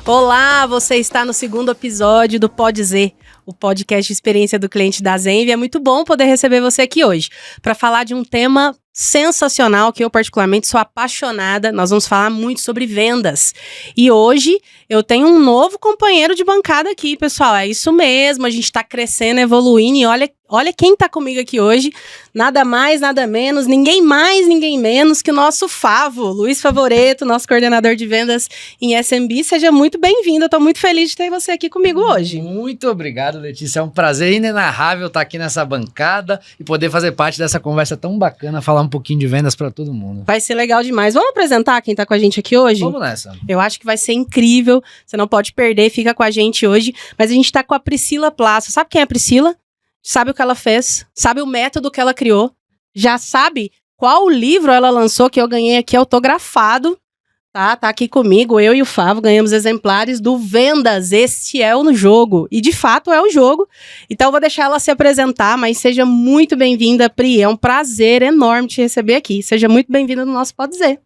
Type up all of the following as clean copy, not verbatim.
Olá, você está no segundo episódio do Pode Z, o podcast de experiência do cliente da Zenvy. É muito bom poder receber você aqui hoje para falar de um tema sensacional que eu particularmente sou apaixonada. Nós vamos falar muito sobre vendas. E hoje eu tenho um novo companheiro de bancada aqui, pessoal. É isso mesmo, a gente está crescendo, evoluindo e olha quem está comigo aqui hoje. Nada mais, nada menos, ninguém mais, ninguém menos que o nosso Favo, Luiz Favoreto, nosso coordenador de vendas em SMB. Seja muito bem-vindo, eu estou muito feliz de ter você aqui comigo hoje. Muito obrigado, Letícia. É um prazer inenarrável estar aqui nessa bancada e poder fazer parte dessa conversa tão bacana, falar um pouquinho de vendas para todo mundo. Vai ser legal demais. Vamos apresentar quem está com a gente aqui hoje? Vamos nessa. Eu acho que vai ser incrível, você não pode perder, fica com a gente hoje. Mas a gente está com a Priscila Plaça. Sabe quem é a Priscila? Sabe o que ela fez, sabe o método que ela criou, já sabe qual livro ela lançou, que eu ganhei aqui autografado, tá aqui comigo, eu e o Favo ganhamos exemplares do Vendas, Este é o Jogo, e de fato é o jogo, então eu vou deixar ela se apresentar, mas seja muito bem-vinda, Pri, é um prazer enorme te receber aqui, seja muito bem-vinda no nosso Pode Dizer.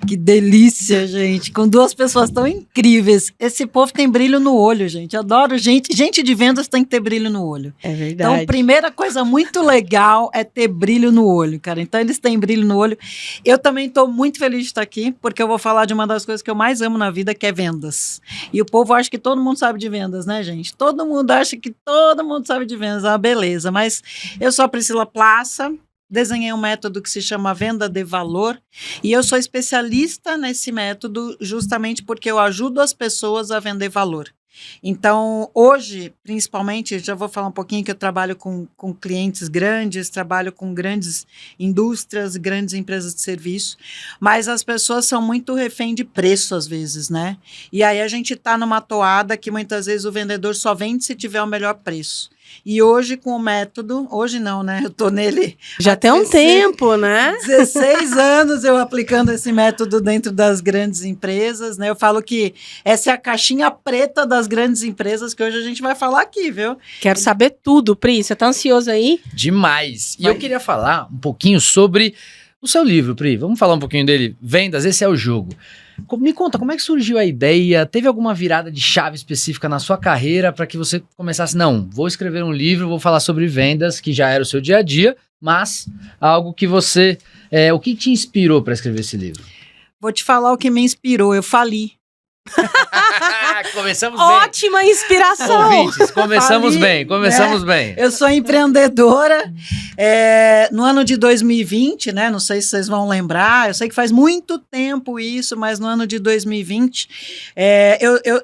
Que delícia, gente, com duas pessoas tão incríveis. Esse povo tem brilho no olho, gente. Eu adoro gente de vendas tem que ter brilho no olho. É verdade. Então, primeira coisa muito legal é ter brilho no olho, cara. Então, eles têm brilho no olho. Eu também estou muito feliz de estar aqui, porque eu vou falar de uma das coisas que eu mais amo na vida, que é vendas. E o povo acha que todo mundo sabe de vendas, né, gente? Todo mundo acha que todo mundo sabe de vendas. Ah, beleza. Mas eu sou a Priscila Plaça. Desenhei um método que se chama Venda de Valor e eu sou especialista nesse método justamente porque eu ajudo as pessoas a vender valor. Então, hoje, principalmente, já vou falar um pouquinho que eu trabalho com clientes grandes, trabalho com grandes indústrias, grandes empresas de serviço, mas as pessoas são muito refém de preço às vezes, né? E aí a gente está numa toada que muitas vezes o vendedor só vende se tiver o melhor preço. E hoje com o método, hoje não, né? Eu tô nele já tem um tempo, né? 16 anos eu aplicando esse método dentro das grandes empresas, né? Eu falo que essa é a caixinha preta das grandes empresas que hoje a gente vai falar aqui, viu? Quero saber tudo, Pri. Você tá ansioso aí? Demais. E eu queria falar um pouquinho sobre o seu livro, Pri. Vamos falar um pouquinho dele. Vendas, esse é o jogo. Me conta, como é que surgiu a ideia? Teve alguma virada de chave específica na sua carreira para que você começasse, não, vou escrever um livro, vou falar sobre vendas, que já era o seu dia a dia, mas algo que você... o que te inspirou para escrever esse livro? Vou te falar o que me inspirou, eu fali. Começamos bem. Ótima inspiração. Ouvintes, começamos bem. Eu sou empreendedora no ano de 2020, né? Não sei se vocês vão lembrar, eu sei que faz muito tempo isso, mas no ano de 2020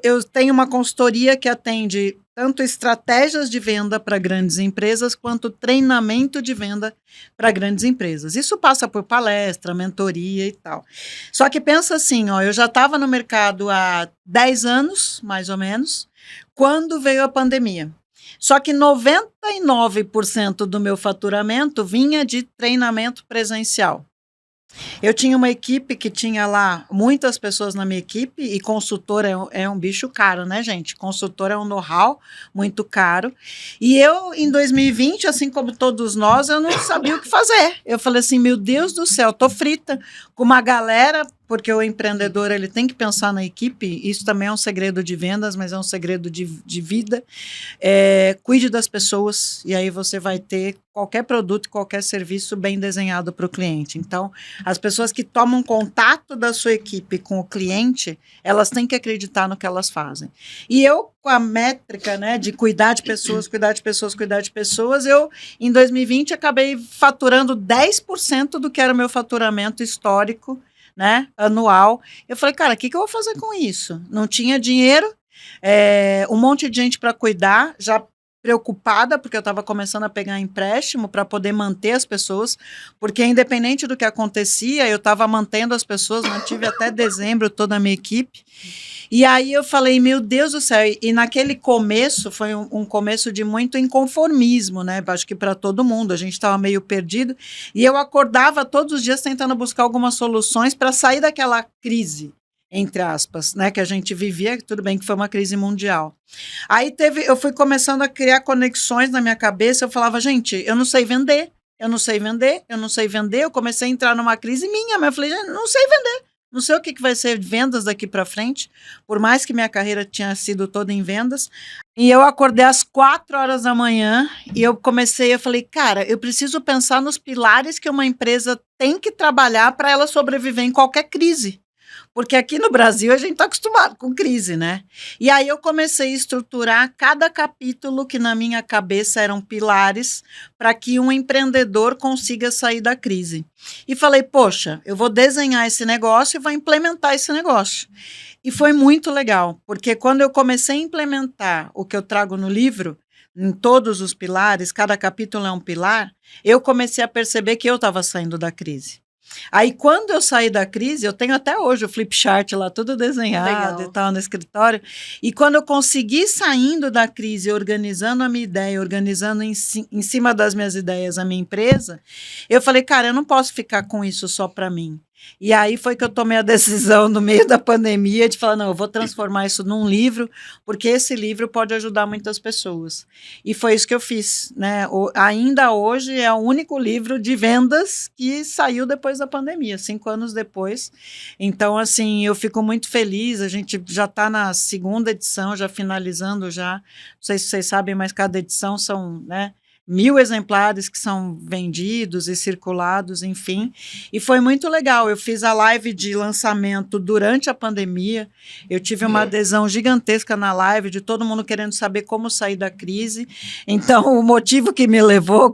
eu tenho uma consultoria que atende tanto estratégias de venda para grandes empresas, quanto treinamento de venda para grandes empresas. Isso passa por palestra, mentoria e tal. Só que pensa assim, ó, eu já estava no mercado há 10 anos, mais ou menos, quando veio a pandemia. Só que 99% do meu faturamento vinha de treinamento presencial. Eu tinha uma equipe que tinha lá muitas pessoas na minha equipe e consultor é um bicho caro, né, gente? Consultor é um know-how muito caro. E eu, em 2020, assim como todos nós, eu não sabia o que fazer. Eu falei assim, meu Deus do céu, tô frita com uma galera, porque o empreendedor ele tem que pensar na equipe. Isso também é um segredo de vendas, mas é um segredo de vida. Cuide das pessoas e aí você vai ter qualquer produto, qualquer serviço bem desenhado para o cliente. Então, as pessoas que tomam contato da sua equipe com o cliente, elas têm que acreditar no que elas fazem. E eu, com a métrica, né, de cuidar de pessoas, eu, em 2020, acabei faturando 10% do que era o meu faturamento histórico, né, anual. Eu falei, cara, o que eu vou fazer com isso? Não tinha dinheiro, um monte de gente para cuidar, já preocupada, porque eu estava começando a pegar empréstimo para poder manter as pessoas, porque independente do que acontecia, eu estava mantendo as pessoas, mantive até dezembro toda a minha equipe. E aí eu falei, meu Deus do céu, e naquele começo, foi um começo de muito inconformismo, né? Acho que para todo mundo, a gente estava meio perdido, e eu acordava todos os dias tentando buscar algumas soluções para sair daquela crise, entre aspas, né, que a gente vivia, tudo bem que foi uma crise mundial. Aí eu fui começando a criar conexões na minha cabeça, eu falava, gente, eu não sei vender, eu comecei a entrar numa crise minha, mas eu falei, gente, não sei vender, não sei o que vai ser vendas daqui para frente, por mais que minha carreira tinha sido toda em vendas. E eu acordei às 4 horas da manhã e eu falei, cara, eu preciso pensar nos pilares que uma empresa tem que trabalhar para ela sobreviver em qualquer crise. Porque aqui no Brasil a gente está acostumado com crise, né? E aí eu comecei a estruturar cada capítulo que na minha cabeça eram pilares para que um empreendedor consiga sair da crise. E falei, poxa, eu vou desenhar esse negócio e vou implementar esse negócio. E foi muito legal, porque quando eu comecei a implementar o que eu trago no livro, em todos os pilares, cada capítulo é um pilar, eu comecei a perceber que eu estava saindo da crise. Aí, quando eu saí da crise, eu tenho até hoje o flip chart lá, tudo desenhado e tal, no escritório. E quando eu consegui saindo da crise, organizando a minha ideia, organizando em cima das minhas ideias a minha empresa, eu falei, cara, eu não posso ficar com isso só para mim. E aí foi que eu tomei a decisão no meio da pandemia de falar, não, eu vou transformar isso num livro, porque esse livro pode ajudar muitas pessoas. E foi isso que eu fiz, né? Ainda hoje é o único livro de vendas que saiu depois da pandemia, 5 anos depois. Então, assim, eu fico muito feliz, a gente já está na 2ª edição, já finalizando já, não sei se vocês sabem, mas cada edição são, né, 1.000 exemplares que são vendidos e circulados, enfim, e foi muito legal. Eu fiz a live de lançamento durante a pandemia, eu tive uma adesão gigantesca na live de todo mundo querendo saber como sair da crise, então o motivo que me levou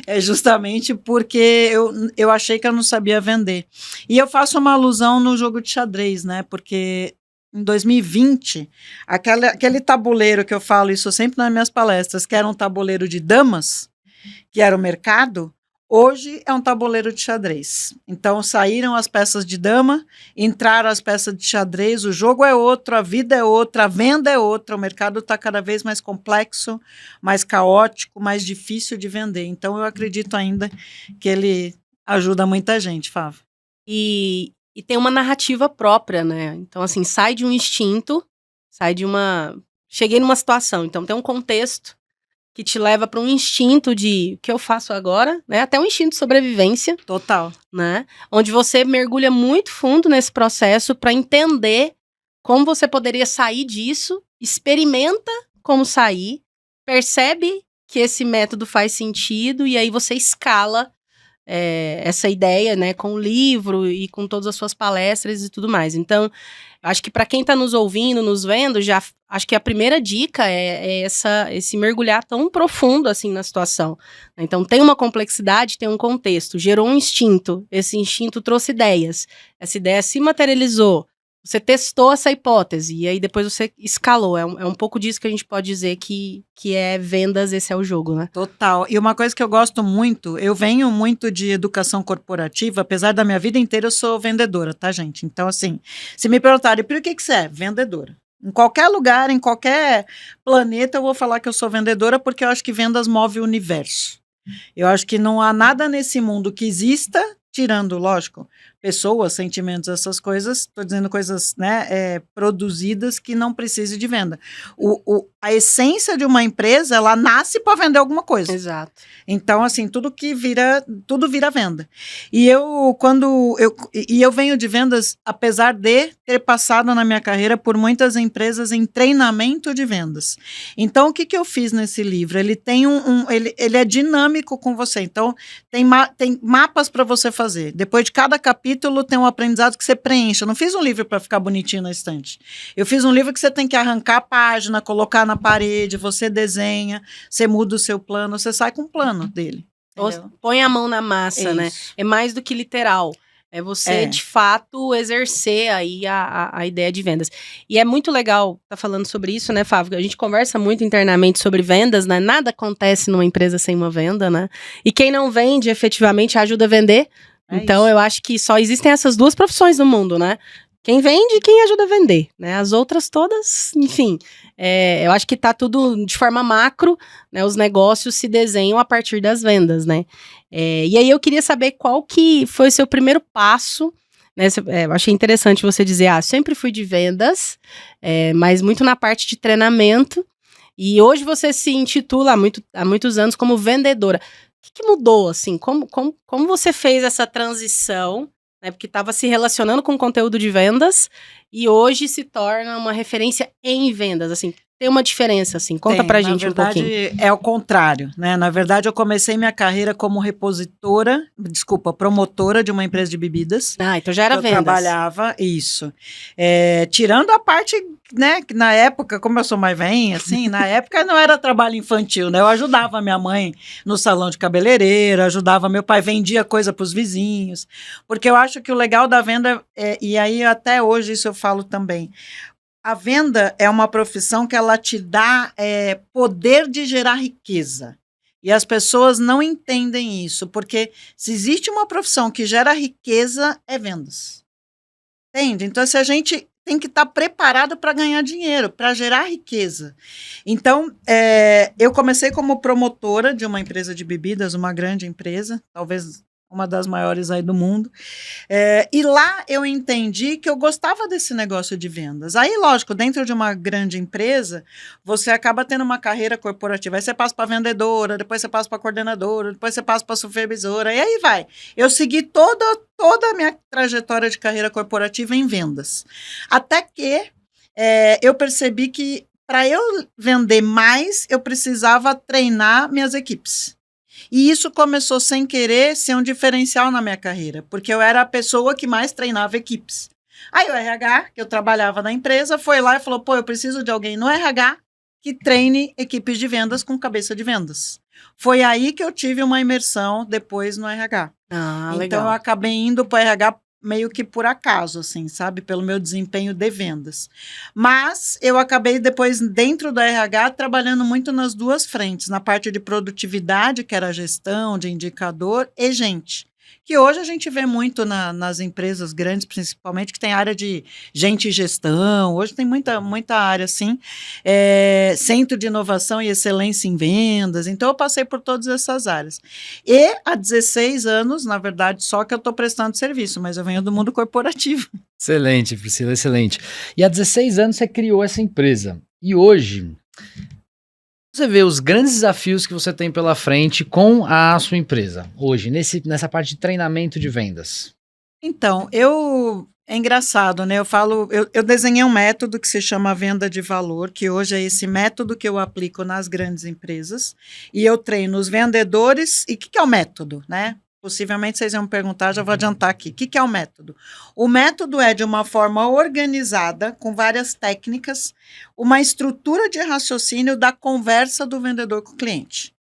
é justamente porque eu achei que eu não sabia vender. E eu faço uma alusão no jogo de xadrez, né, porque em 2020, aquele tabuleiro que eu falo isso sempre nas minhas palestras, que era um tabuleiro de damas, que era o mercado, hoje é um tabuleiro de xadrez. Então saíram as peças de dama, entraram as peças de xadrez, o jogo é outro, a vida é outra, a venda é outra, o mercado está cada vez mais complexo, mais caótico, mais difícil de vender. Então eu acredito ainda que ele ajuda muita gente, Fábio. E tem uma narrativa própria, né? Então, assim, sai de um instinto, sai de uma... Cheguei numa situação, então tem um contexto que te leva para um instinto de o que eu faço agora, né? Até um instinto de sobrevivência. Total. Né? Onde você mergulha muito fundo nesse processo para entender como você poderia sair disso, experimenta como sair, percebe que esse método faz sentido e aí você escala essa ideia, né, com o livro e com todas as suas palestras e tudo mais. Então, acho que para quem está nos ouvindo, nos vendo, já acho que a primeira dica é esse mergulhar tão profundo assim na situação. Então, tem uma complexidade, tem um contexto, gerou um instinto, esse instinto trouxe ideias, essa ideia se materializou, você testou essa hipótese e aí depois você escalou. É um pouco disso que a gente pode dizer que é vendas, esse é o jogo, né? Total. E uma coisa que eu gosto muito, eu venho muito de educação corporativa, apesar da minha vida inteira eu sou vendedora, tá, gente? Então, assim, se me perguntarem, por que você é? Vendedora. Em qualquer lugar, em qualquer planeta, eu vou falar que eu sou vendedora porque eu acho que vendas move o universo. Eu acho que não há nada nesse mundo que exista, tirando, lógico, pessoas, sentimentos, essas coisas, estou dizendo coisas, né, produzidas que não precisem de venda. A essência de uma empresa, ela nasce para vender alguma coisa. Exato. Então, assim, tudo vira venda. E eu venho de vendas, apesar de ter passado na minha carreira por muitas empresas em treinamento de vendas. Então, o que eu fiz nesse livro? Ele tem ele é dinâmico com você. Então, tem mapas para você fazer. Depois de cada capítulo, tem um aprendizado que você preenche. Eu não fiz um livro para ficar bonitinho na estante. Eu fiz um livro que você tem que arrancar a página, colocar na parede, você desenha, você muda o seu plano, você sai com um plano dele. Entendeu? Põe a mão na massa, né? É mais do que literal. É você, de fato, exercer aí a ideia de vendas. E é muito legal estar falando sobre isso, né, Fábio? A gente conversa muito internamente sobre vendas, né? Nada acontece numa empresa sem uma venda, né? E quem não vende, efetivamente, ajuda a vender. Então, eu acho que só existem essas duas profissões no mundo, né? Quem vende e quem ajuda a vender, né? As outras todas, enfim, eu acho que tá tudo de forma macro, né? Os negócios se desenham a partir das vendas, né? E aí eu queria saber qual que foi o seu primeiro passo, né? Eu achei interessante você dizer, sempre fui de vendas, mas muito na parte de treinamento, e hoje você se intitula há muitos anos como vendedora. O que mudou, assim? Como você fez essa transição né? Porque estava se relacionando com conteúdo de vendas e hoje se torna uma referência em vendas, assim. Tem uma diferença, assim. Conta pra gente um pouquinho. Na verdade, é o contrário, né? Na verdade, eu comecei minha carreira como promotora de uma empresa de bebidas. Ah, então já era vendas. Eu trabalhava, isso. Tirando a parte, né, que na época, como eu sou mais velha, assim, na época não era trabalho infantil, né? Eu ajudava minha mãe no salão de cabeleireiro, ajudava meu pai, vendia coisa para os vizinhos. Porque eu acho que o legal da venda, e aí até hoje isso eu falo também, a venda é uma profissão que ela te dá poder de gerar riqueza. E as pessoas não entendem isso, porque se existe uma profissão que gera riqueza, é vendas. Entende? Então, se a gente tem que estar preparado para ganhar dinheiro, para gerar riqueza. Então, eu comecei como promotora de uma empresa de bebidas, uma grande empresa, talvez uma das maiores aí do mundo. E lá eu entendi que eu gostava desse negócio de vendas. Aí, lógico, dentro de uma grande empresa, você acaba tendo uma carreira corporativa. Aí você passa para vendedora, depois você passa para coordenadora, depois você passa para supervisora, e aí vai. Eu segui toda a minha trajetória de carreira corporativa em vendas. Até que eu percebi que para eu vender mais, eu precisava treinar minhas equipes. E isso começou sem querer ser um diferencial na minha carreira, porque eu era a pessoa que mais treinava equipes. Aí o RH, que eu trabalhava na empresa, foi lá e falou, eu preciso de alguém no RH que treine equipes de vendas com cabeça de vendas. Foi aí que eu tive uma imersão depois no RH. Ah, então legal. Eu acabei indo para o RH meio que por acaso, assim, sabe? Pelo meu desempenho de vendas. Mas eu acabei depois, dentro do RH, trabalhando muito nas duas frentes, na parte de produtividade, que era gestão, de indicador, e gente. Que hoje a gente vê muito nas empresas grandes, principalmente, que tem área de gente e gestão, hoje tem muita área, assim, centro de inovação e excelência em vendas, então eu passei por todas essas áreas. E há 16 anos, na verdade, só que eu estou prestando serviço, mas eu venho do mundo corporativo. Excelente, Priscila, excelente. E há 16 anos você criou essa empresa, e hoje você vê os grandes desafios que você tem pela frente com a sua empresa, hoje, nessa parte de treinamento de vendas. Então, é engraçado, né? Eu desenhei um método que se chama venda de valor, que hoje é esse método que eu aplico nas grandes empresas, e eu treino os vendedores. E o que é o método, né? Possivelmente vocês vão me perguntar, já vou adiantar aqui. O que é o método? O método é de uma forma organizada, com várias técnicas, uma estrutura de raciocínio da conversa do vendedor com o cliente.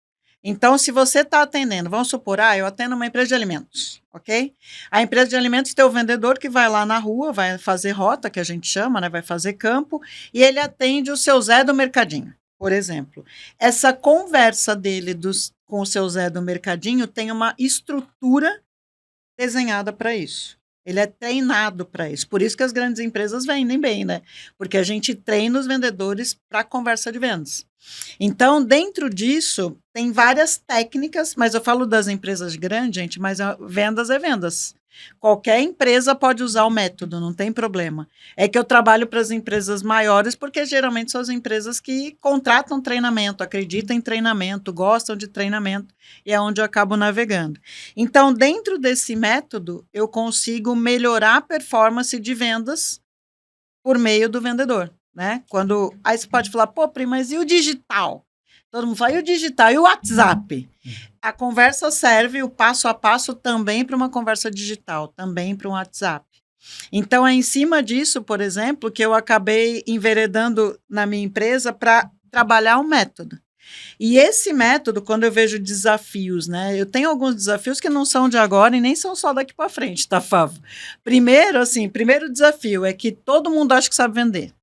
Então, se você está atendendo, vamos supor, eu atendo uma empresa de alimentos, ok? A empresa de alimentos tem o vendedor que vai lá na rua, vai fazer rota, que a gente chama, né? Vai fazer campo, e ele atende o seu Zé do Mercadinho, por exemplo. Essa conversa dele com o seu Zé do Mercadinho tem uma estrutura desenhada para isso. Ele é treinado para isso. Por isso que as grandes empresas vendem bem, né? Porque a gente treina os vendedores para a conversa de vendas. Então, dentro disso, tem várias técnicas, mas eu falo das empresas grandes, gente, mas vendas é vendas. Qualquer empresa pode usar o método, não tem problema. É que eu trabalho para as empresas maiores, porque geralmente são as empresas que contratam treinamento, acreditam em treinamento, gostam de treinamento, e é onde eu acabo navegando. Então, dentro desse método, eu consigo melhorar a performance de vendas por meio do vendedor, né? Aí você pode falar, Pri, mas e o digital? Todo mundo fala, e o digital? E o WhatsApp? A conversa serve, o passo a passo, também para uma conversa digital, também para um WhatsApp. Então, é em cima disso, por exemplo, que eu acabei enveredando na minha empresa para trabalhar um método. E esse método, quando eu vejo desafios, né? Eu tenho alguns desafios que não são de agora e nem são só daqui para frente, tá, Fábio? Primeiro desafio é que todo mundo acha que sabe vender.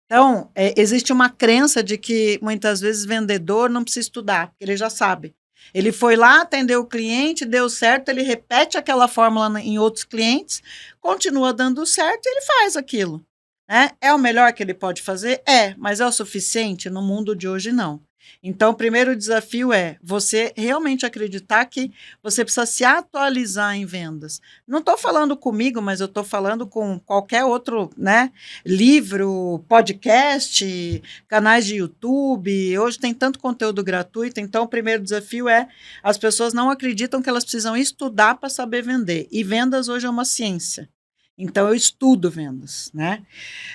Então, existe uma crença de que, muitas vezes, vendedor não precisa estudar, porque ele já sabe. Ele foi lá, atendeu o cliente, deu certo, ele repete aquela fórmula em outros clientes, continua dando certo e ele faz aquilo. Né? É o melhor que ele pode fazer? Mas é o suficiente? No mundo de hoje, não. Então, o primeiro desafio é você realmente acreditar que você precisa se atualizar em vendas. Não estou falando comigo, mas eu estou falando com qualquer outro, né? Livro, podcast, canais de YouTube. Hoje tem tanto conteúdo gratuito. Então, o primeiro desafio é as pessoas não acreditam que elas precisam estudar para saber vender. E vendas hoje é uma ciência. Então, eu estudo vendas, né?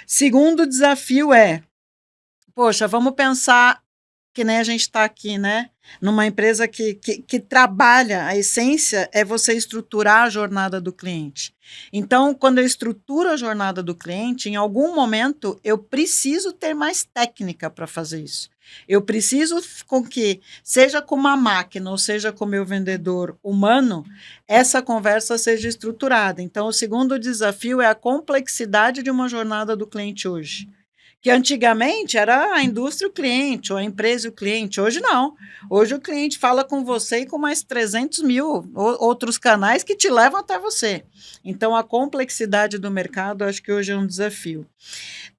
Segundo desafio é, poxa, vamos pensar que nem a gente está aqui, né? Numa empresa que trabalha, a essência é você estruturar a jornada do cliente. Então, quando eu estruturo a jornada do cliente, em algum momento eu preciso ter mais técnica para fazer isso. Eu preciso com que, seja com uma máquina ou seja com o meu vendedor humano, essa conversa seja estruturada. Então, o segundo desafio é a complexidade de uma jornada do cliente hoje. Que antigamente era a indústria e o cliente, ou a empresa e o cliente. Hoje não. Hoje o cliente fala com você e com mais 300 mil outros canais que te levam até você. Então, a complexidade do mercado, acho que hoje é um desafio.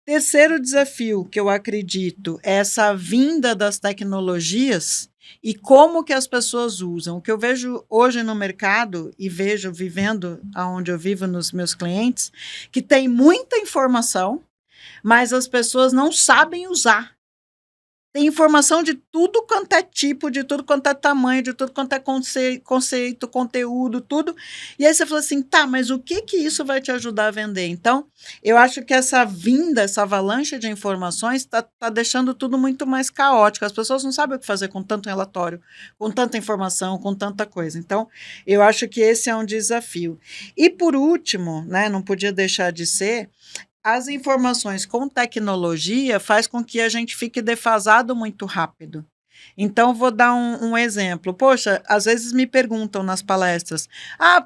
Terceiro desafio que eu acredito é essa vinda das tecnologias e como que as pessoas usam. O que eu vejo hoje no mercado e vejo vivendo onde eu vivo nos meus clientes, que tem muita informação, mas as pessoas não sabem usar. Tem informação de tudo quanto é tipo, de tudo quanto é tamanho, de tudo quanto é conceito, conteúdo, tudo. E aí você fala assim, tá, mas o que isso vai te ajudar a vender? Então, eu acho que essa vinda, essa avalanche de informações está deixando tudo muito mais caótico. As pessoas não sabem o que fazer com tanto relatório, com tanta informação, com tanta coisa. Então, eu acho que esse é um desafio. E por último, né, não podia deixar de ser, as informações com tecnologia faz com que a gente fique defasado muito rápido. Então, vou dar um exemplo. Poxa, às vezes me perguntam nas palestras,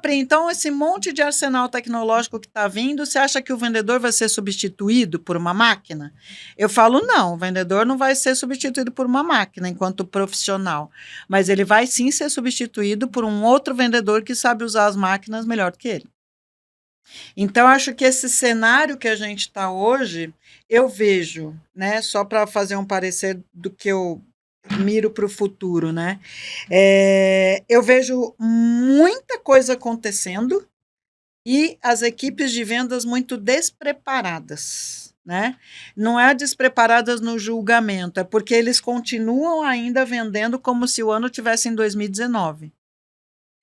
Pri, então esse monte de arsenal tecnológico que está vindo, você acha que o vendedor vai ser substituído por uma máquina? Eu falo, não, o vendedor não vai ser substituído por uma máquina enquanto profissional, mas ele vai sim ser substituído por um outro vendedor que sabe usar as máquinas melhor do que ele. Então, acho que esse cenário que a gente está hoje, eu vejo, né, só para fazer um parecer do que eu miro para o futuro, né, eu vejo muita coisa acontecendo e as equipes de vendas muito despreparadas, né? Não é despreparadas no julgamento, é porque eles continuam ainda vendendo como se o ano tivesse em 2019.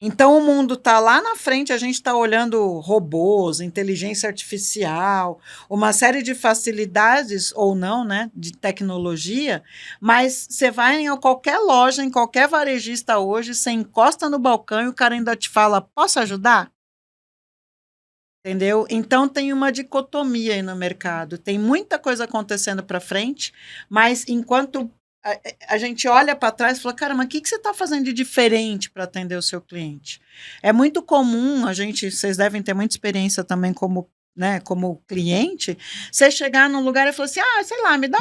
Então, o mundo está lá na frente, a gente está olhando robôs, inteligência artificial, uma série de facilidades, ou não, né, de tecnologia, mas você vai em qualquer loja, em qualquer varejista hoje, você encosta no balcão e o cara ainda te fala, posso ajudar? Entendeu? Então, tem uma dicotomia aí no mercado, tem muita coisa acontecendo para frente, mas enquanto a gente olha para trás e fala, cara, mas o que você está fazendo de diferente para atender o seu cliente? É muito comum, vocês devem ter muita experiência também como, né, como cliente, você chegar num lugar e falar assim, sei lá, me dá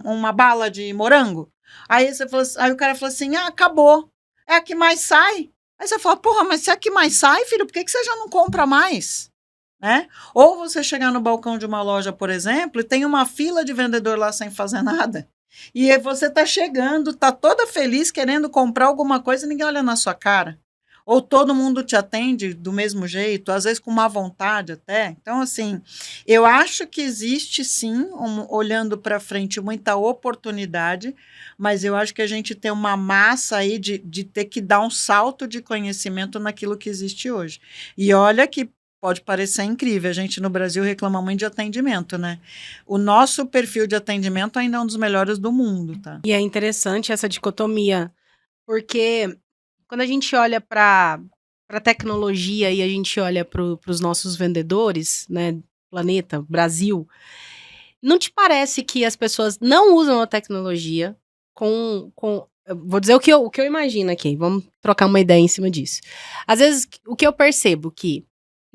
uma bala de morango. Aí o cara fala assim, acabou, é a que mais sai. Aí você fala, porra, mas se é a que mais sai, filho, por que você já não compra mais? Né? Ou você chegar no balcão de uma loja, por exemplo, e tem uma fila de vendedor lá sem fazer nada. E aí você está chegando, está toda feliz, querendo comprar alguma coisa e ninguém olha na sua cara. Ou todo mundo te atende do mesmo jeito, às vezes com má vontade até. Então, assim, eu acho que existe, sim, olhando para frente, muita oportunidade, mas eu acho que a gente tem uma massa aí de ter que dar um salto de conhecimento naquilo que existe hoje. E olha que pode parecer incrível, a gente no Brasil reclama muito de atendimento, né? O nosso perfil de atendimento ainda é um dos melhores do mundo, tá? E é interessante essa dicotomia, porque quando a gente olha para a tecnologia e a gente olha para os nossos vendedores, né, planeta, Brasil, não te parece que as pessoas não usam a tecnologia vou dizer o que eu imagino aqui, vamos trocar uma ideia em cima disso. Às vezes, o que eu percebo que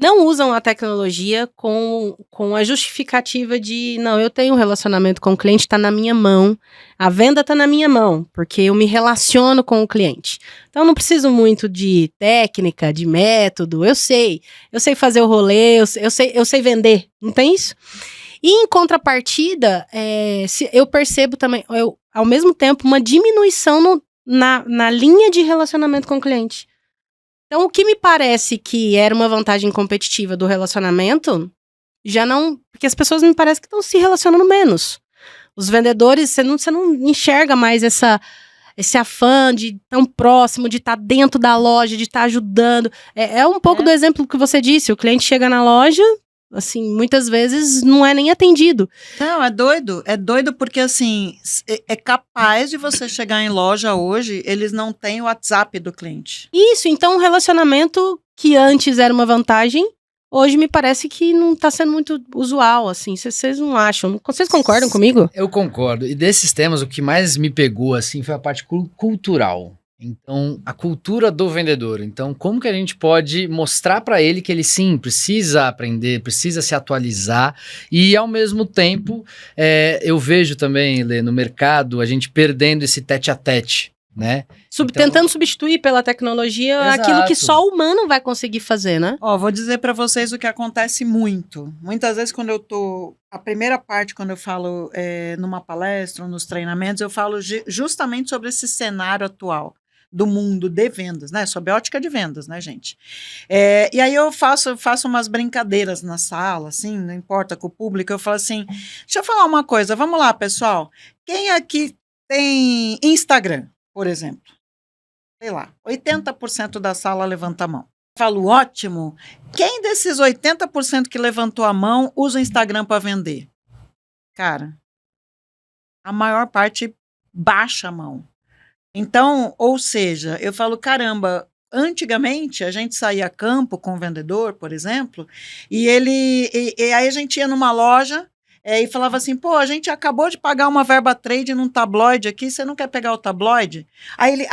não usam a tecnologia com a justificativa de, não, eu tenho um relacionamento com o cliente, está na minha mão, a venda está na minha mão, porque eu me relaciono com o cliente. Então, eu não preciso muito de técnica, de método, eu sei fazer o rolê, eu sei vender, não tem isso? E em contrapartida, eu percebo também, ao mesmo tempo, uma diminuição na linha de relacionamento com o cliente. Então, o que me parece que era uma vantagem competitiva do relacionamento, já não... Porque as pessoas me parece que estão se relacionando menos. Os vendedores, você não enxerga mais esse afã de tão próximo, de estar dentro da loja, de estar ajudando. É um pouco do exemplo que você disse. O cliente chega na loja, assim, muitas vezes não é nem atendido. Não, é doido. É doido porque, assim, é capaz de você chegar em loja hoje, eles não têm o WhatsApp do cliente. Isso, então um relacionamento que antes era uma vantagem, hoje me parece que não está sendo muito usual, assim. Vocês não acham? Vocês concordam comigo? Eu concordo. E desses temas, o que mais me pegou, assim, foi a parte cultural. Então, a cultura do vendedor. Então, como que a gente pode mostrar para ele que ele, sim, precisa aprender, precisa se atualizar e, ao mesmo tempo, eu vejo também, Lê, no mercado, a gente perdendo esse tete-a-tete, né? Tentando substituir pela tecnologia aquilo que só o humano vai conseguir fazer, né? Ó, vou dizer para vocês o que acontece muito. Muitas vezes quando eu tô... A primeira parte, quando eu falo numa palestra ou nos treinamentos, eu falo justamente sobre esse cenário atual do mundo de vendas, né? Sob a ótica de vendas, né, gente? E aí eu faço umas brincadeiras na sala, assim, não importa com o público, eu falo assim, deixa eu falar uma coisa, vamos lá, pessoal. Quem aqui tem Instagram, por exemplo? Sei lá, 80% da sala levanta a mão. Eu falo, ótimo. Quem desses 80% que levantou a mão usa o Instagram para vender? Cara, a maior parte baixa a mão. Então, ou seja, eu falo, caramba, antigamente a gente saía a campo com o vendedor, por exemplo, e aí a gente ia numa loja e falava assim, pô, a gente acabou de pagar uma verba trade num tabloide aqui, você não quer pegar o tabloide? Aí ele,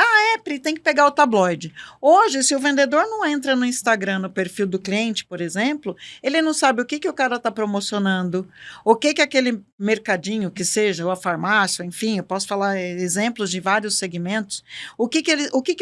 Pri, tem que pegar o tabloide. Hoje, se o vendedor não entra no Instagram, no perfil do cliente, por exemplo, ele não sabe o que o cara está promocionando, o que aquele mercadinho que seja, ou a farmácia, enfim, eu posso falar exemplos de vários segmentos, o que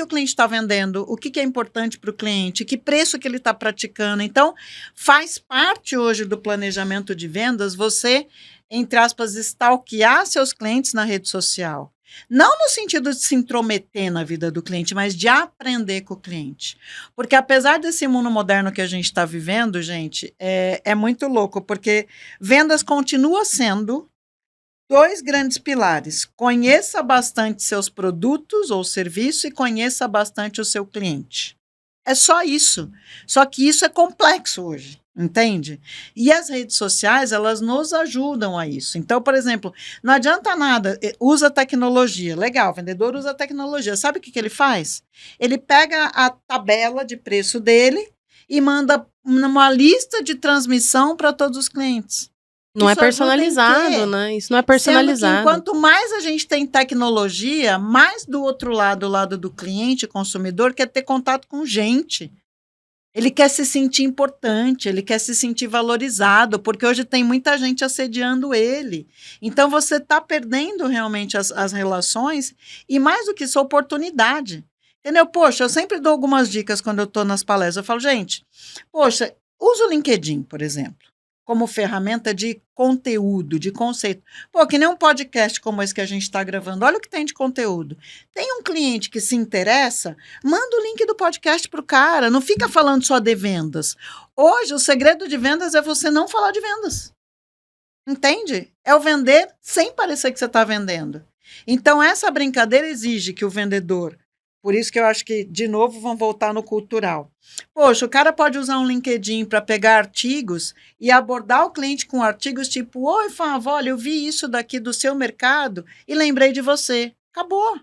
o cliente está vendendo, o que é importante para o cliente, que preço que ele está praticando. Então, faz parte hoje do planejamento de vendas você, entre aspas, stalkear seus clientes na rede social. Não no sentido de se intrometer na vida do cliente, mas de aprender com o cliente. Porque apesar desse mundo moderno que a gente está vivendo, gente, é muito louco, porque vendas continua sendo 2 grandes pilares. Conheça bastante seus produtos ou serviços e conheça bastante o seu cliente. É só isso. Só que isso é complexo hoje, entende? E as redes sociais, elas nos ajudam a isso. Então, por exemplo, não adianta nada, usa tecnologia. Legal, o vendedor usa tecnologia. Sabe o que ele faz? Ele pega a tabela de preço dele e manda uma lista de transmissão para todos os clientes. Não é personalizado, né? Isso não é personalizado. Sendo que, quanto mais a gente tem tecnologia, mais do outro lado, o lado do cliente, consumidor, quer ter contato com gente. Ele quer se sentir importante, ele quer se sentir valorizado, porque hoje tem muita gente assediando ele. Então, você está perdendo realmente as relações e, mais do que isso, a oportunidade. Entendeu? Poxa, eu sempre dou algumas dicas quando eu estou nas palestras. Eu falo, gente, poxa, usa o LinkedIn, por exemplo, como ferramenta de conteúdo, de conceito. Pô, que nem um podcast como esse que a gente está gravando. Olha o que tem de conteúdo. Tem um cliente que se interessa, manda o link do podcast para o cara. Não fica falando só de vendas. Hoje, o segredo de vendas é você não falar de vendas. Entende? É o vender sem parecer que você está vendendo. Então, essa brincadeira exige que o vendedor... Por isso que eu acho que, de novo, vão voltar no cultural. Poxa, o cara pode usar um LinkedIn para pegar artigos e abordar o cliente com artigos tipo, oi, Fábio, olha, eu vi isso daqui do seu mercado e lembrei de você. Acabou.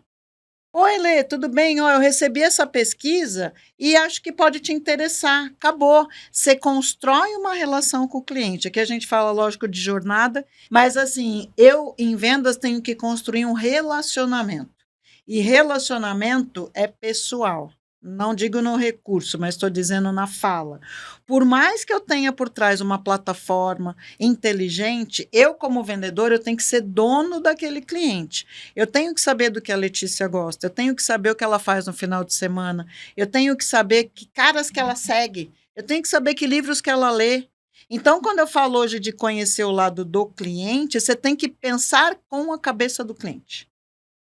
Oi, Lê, tudo bem? Eu recebi essa pesquisa e acho que pode te interessar. Acabou. Você constrói uma relação com o cliente. Aqui a gente fala, lógico, de jornada, mas assim, eu, em vendas, tenho que construir um relacionamento. E relacionamento é pessoal. Não digo no recurso, mas estou dizendo na fala. Por mais que eu tenha por trás uma plataforma inteligente, eu, como vendedor, eu tenho que ser dono daquele cliente. Eu tenho que saber do que a Letícia gosta, eu tenho que saber o que ela faz no final de semana, eu tenho que saber que caras que ela segue, eu tenho que saber que livros que ela lê. Então, quando eu falo hoje de conhecer o lado do cliente, você tem que pensar com a cabeça do cliente.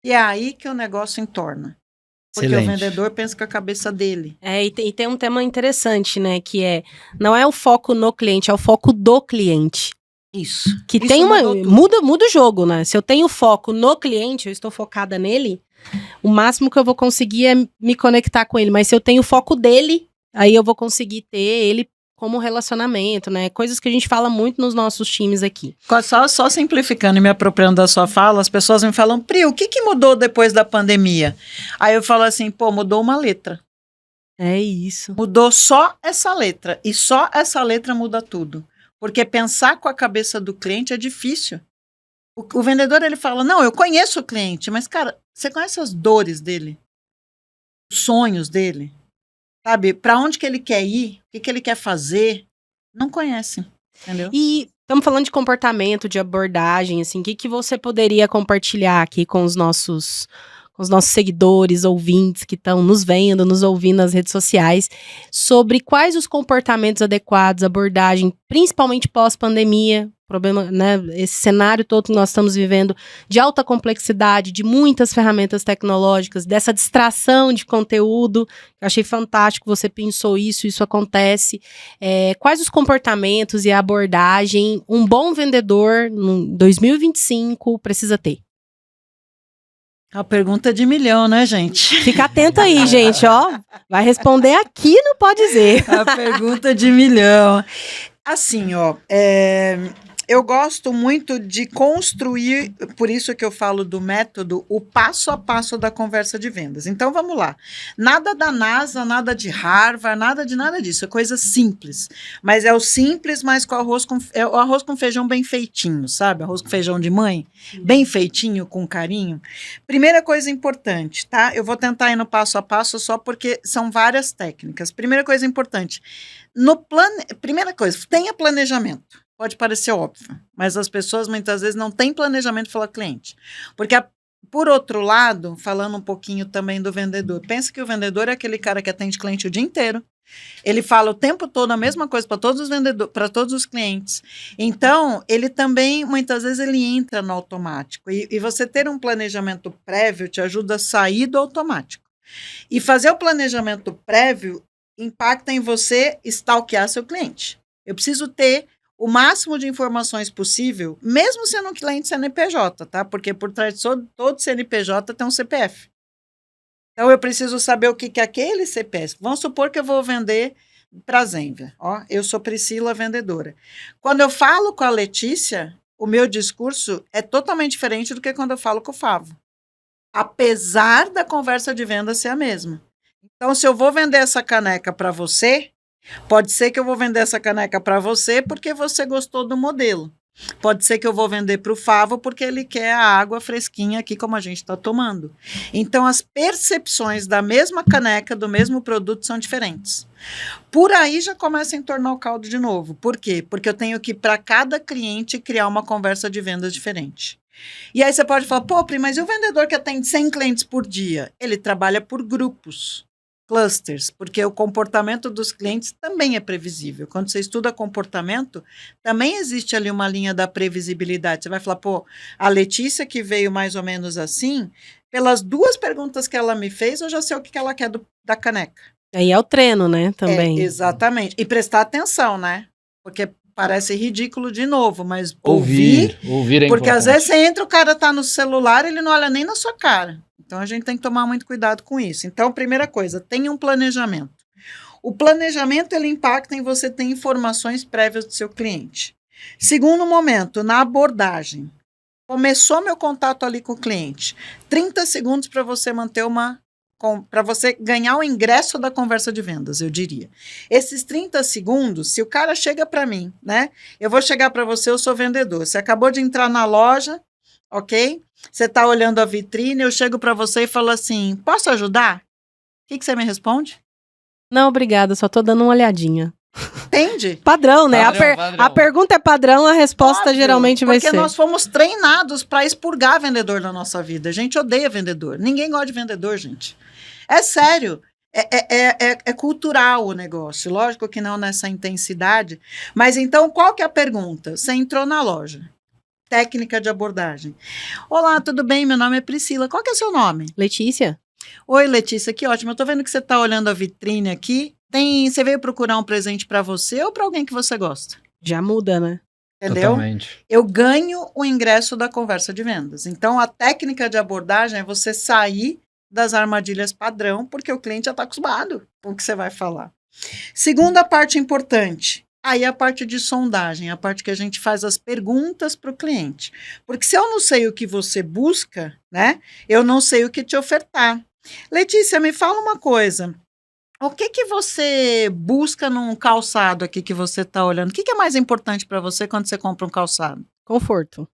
E é aí que o negócio entorna. Porque Excelente. o vendedor pensa com a cabeça dele. E tem um tema interessante, né? Que não é o foco no cliente, é o foco do cliente. Isso. Que Isso tem muda muda o jogo, né? Se eu tenho foco no cliente, eu estou focada nele, o máximo que eu vou conseguir é me conectar com ele. Mas se eu tenho foco dele, aí eu vou conseguir ter ele como relacionamento, né? Coisas que a gente fala muito nos nossos times aqui. Só simplificando e me apropriando da sua fala, as pessoas me falam, Pri, o que mudou depois da pandemia? Aí eu falo assim, pô, mudou uma letra. É isso. Mudou só essa letra. E só essa letra muda tudo. Porque pensar com a cabeça do cliente é difícil. O vendedor, ele fala, não, eu conheço o cliente, mas, cara, você conhece as dores dele? Os sonhos dele? Sabe? Para onde que ele quer ir? O que ele quer fazer? Não conhece, entendeu? E estamos falando de comportamento, de abordagem, assim, o que você poderia compartilhar aqui com os nossos seguidores, ouvintes que estão nos vendo, nos ouvindo nas redes sociais, sobre quais os comportamentos adequados, abordagem, principalmente pós-pandemia, problema, né, esse cenário todo que nós estamos vivendo, de alta complexidade, de muitas ferramentas tecnológicas, dessa distração de conteúdo, eu achei fantástico, você pensou isso acontece. Quais os comportamentos e a abordagem um bom vendedor em 2025 precisa ter? A pergunta é de milhão, né, gente? Fica atento aí, gente, ó. Vai responder aqui no Pode Dizer. A pergunta de milhão. Assim, ó, eu gosto muito de construir, por isso que eu falo do método, o passo a passo da conversa de vendas. Então, vamos lá. Nada da NASA, nada de Harvard, nada disso. É coisa simples. Mas é o simples, mas com o arroz com feijão bem feitinho, sabe? Arroz com feijão de mãe, bem feitinho, com carinho. Primeira coisa importante, tá? Eu vou tentar ir no passo a passo só porque são várias técnicas. Primeira coisa importante. Primeira coisa, tenha planejamento. Pode parecer óbvio, mas as pessoas muitas vezes não têm planejamento para falar cliente. Porque, por outro lado, falando um pouquinho também do vendedor, pensa que o vendedor é aquele cara que atende cliente o dia inteiro. Ele fala o tempo todo a mesma coisa para todos os vendedores, para todos os clientes. Então, ele também, muitas vezes, ele entra no automático. E você ter um planejamento prévio te ajuda a sair do automático. E fazer o planejamento prévio impacta em você stalkear seu cliente. Eu preciso ter o máximo de informações possível, mesmo sendo um cliente CNPJ, tá? Porque por trás de todo CNPJ tem um CPF. Então, eu preciso saber o que é aquele CPF. Vamos supor que eu vou vender para a Zenvia. Ó, eu sou Priscila, vendedora. Quando eu falo com a Letícia, o meu discurso é totalmente diferente do que quando eu falo com o Favo. Apesar da conversa de venda ser a mesma. Então, se eu vou vender essa caneca para você, pode ser que eu vou vender essa caneca para você porque você gostou do modelo. Pode ser que eu vou vender para o Favo porque ele quer a água fresquinha aqui como a gente está tomando. Então, as percepções da mesma caneca, do mesmo produto, são diferentes. Por aí já começa a entornar o caldo de novo. Por quê? Porque eu tenho que, para cada cliente, criar uma conversa de vendas diferente. E aí você pode falar, pô, Pri, mas e o vendedor que atende 100 clientes por dia? Ele trabalha por grupos. Clusters, porque o comportamento dos clientes também é previsível. Quando você estuda comportamento, também existe ali uma linha da previsibilidade. Você vai falar, pô, a Letícia que veio mais ou menos assim, pelas 2 perguntas que ela me fez, eu já sei o que ela quer da caneca. Aí é o treino, né, também. Exatamente. E prestar atenção, né? Porque parece ridículo de novo, mas Ouvir é porque importante. às vezes você entra, o cara tá no celular, ele não olha nem na sua cara. Então, a gente tem que tomar muito cuidado com isso. Então, primeira coisa, tenha um planejamento. O planejamento, ele impacta em você ter informações prévias do seu cliente. Segundo momento, na abordagem. Começou meu contato ali com o cliente. 30 segundos para você manter para você ganhar o ingresso da conversa de vendas, eu diria. Esses 30 segundos, se o cara chega para mim, né? Eu vou chegar para você, eu sou vendedor. Você acabou de entrar na loja, ok? Você está olhando a vitrine, eu chego para você e falo assim, posso ajudar? O que você me responde? Não, obrigada, só tô dando uma olhadinha. Entende? Padrão, né? Padrão. A pergunta é padrão, a resposta Óbvio, geralmente vai ser. Porque nós fomos treinados para expurgar vendedor na nossa vida. A gente odeia vendedor. Ninguém gosta de vendedor, gente. É sério. É cultural o negócio. Lógico que não nessa intensidade. Mas então, qual que é a pergunta? Você entrou na loja. técnica de abordagem. Olá, tudo bem? Meu nome é Priscila. Qual que é o seu nome? Letícia? Oi, Letícia, que ótimo. Eu tô vendo que você tá olhando a vitrine aqui. Você veio procurar um presente para você ou para alguém que você gosta? Já muda, né? Entendeu? Totalmente. Eu ganho o ingresso da conversa de vendas. Então, a técnica de abordagem é você sair das armadilhas padrão, porque o cliente já está acostumado com o que você vai falar. Segunda parte importante, aí a parte de sondagem, a parte que a gente faz as perguntas para o cliente. Porque se eu não sei o que você busca, né, eu não sei o que te ofertar. Letícia, me fala uma coisa. O que você busca num calçado aqui que você está olhando? O que é mais importante para você quando você compra um calçado? Conforto.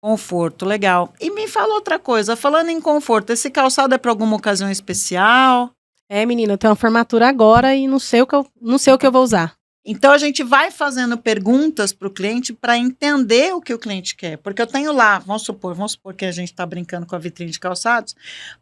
Conforto, legal. E me fala outra coisa, falando em conforto, esse calçado é para alguma ocasião especial? Menina, eu tenho uma formatura agora e não sei o que eu vou usar. Então, a gente vai fazendo perguntas para o cliente para entender o que o cliente quer. Porque eu tenho lá, vamos supor que a gente está brincando com a vitrine de calçados.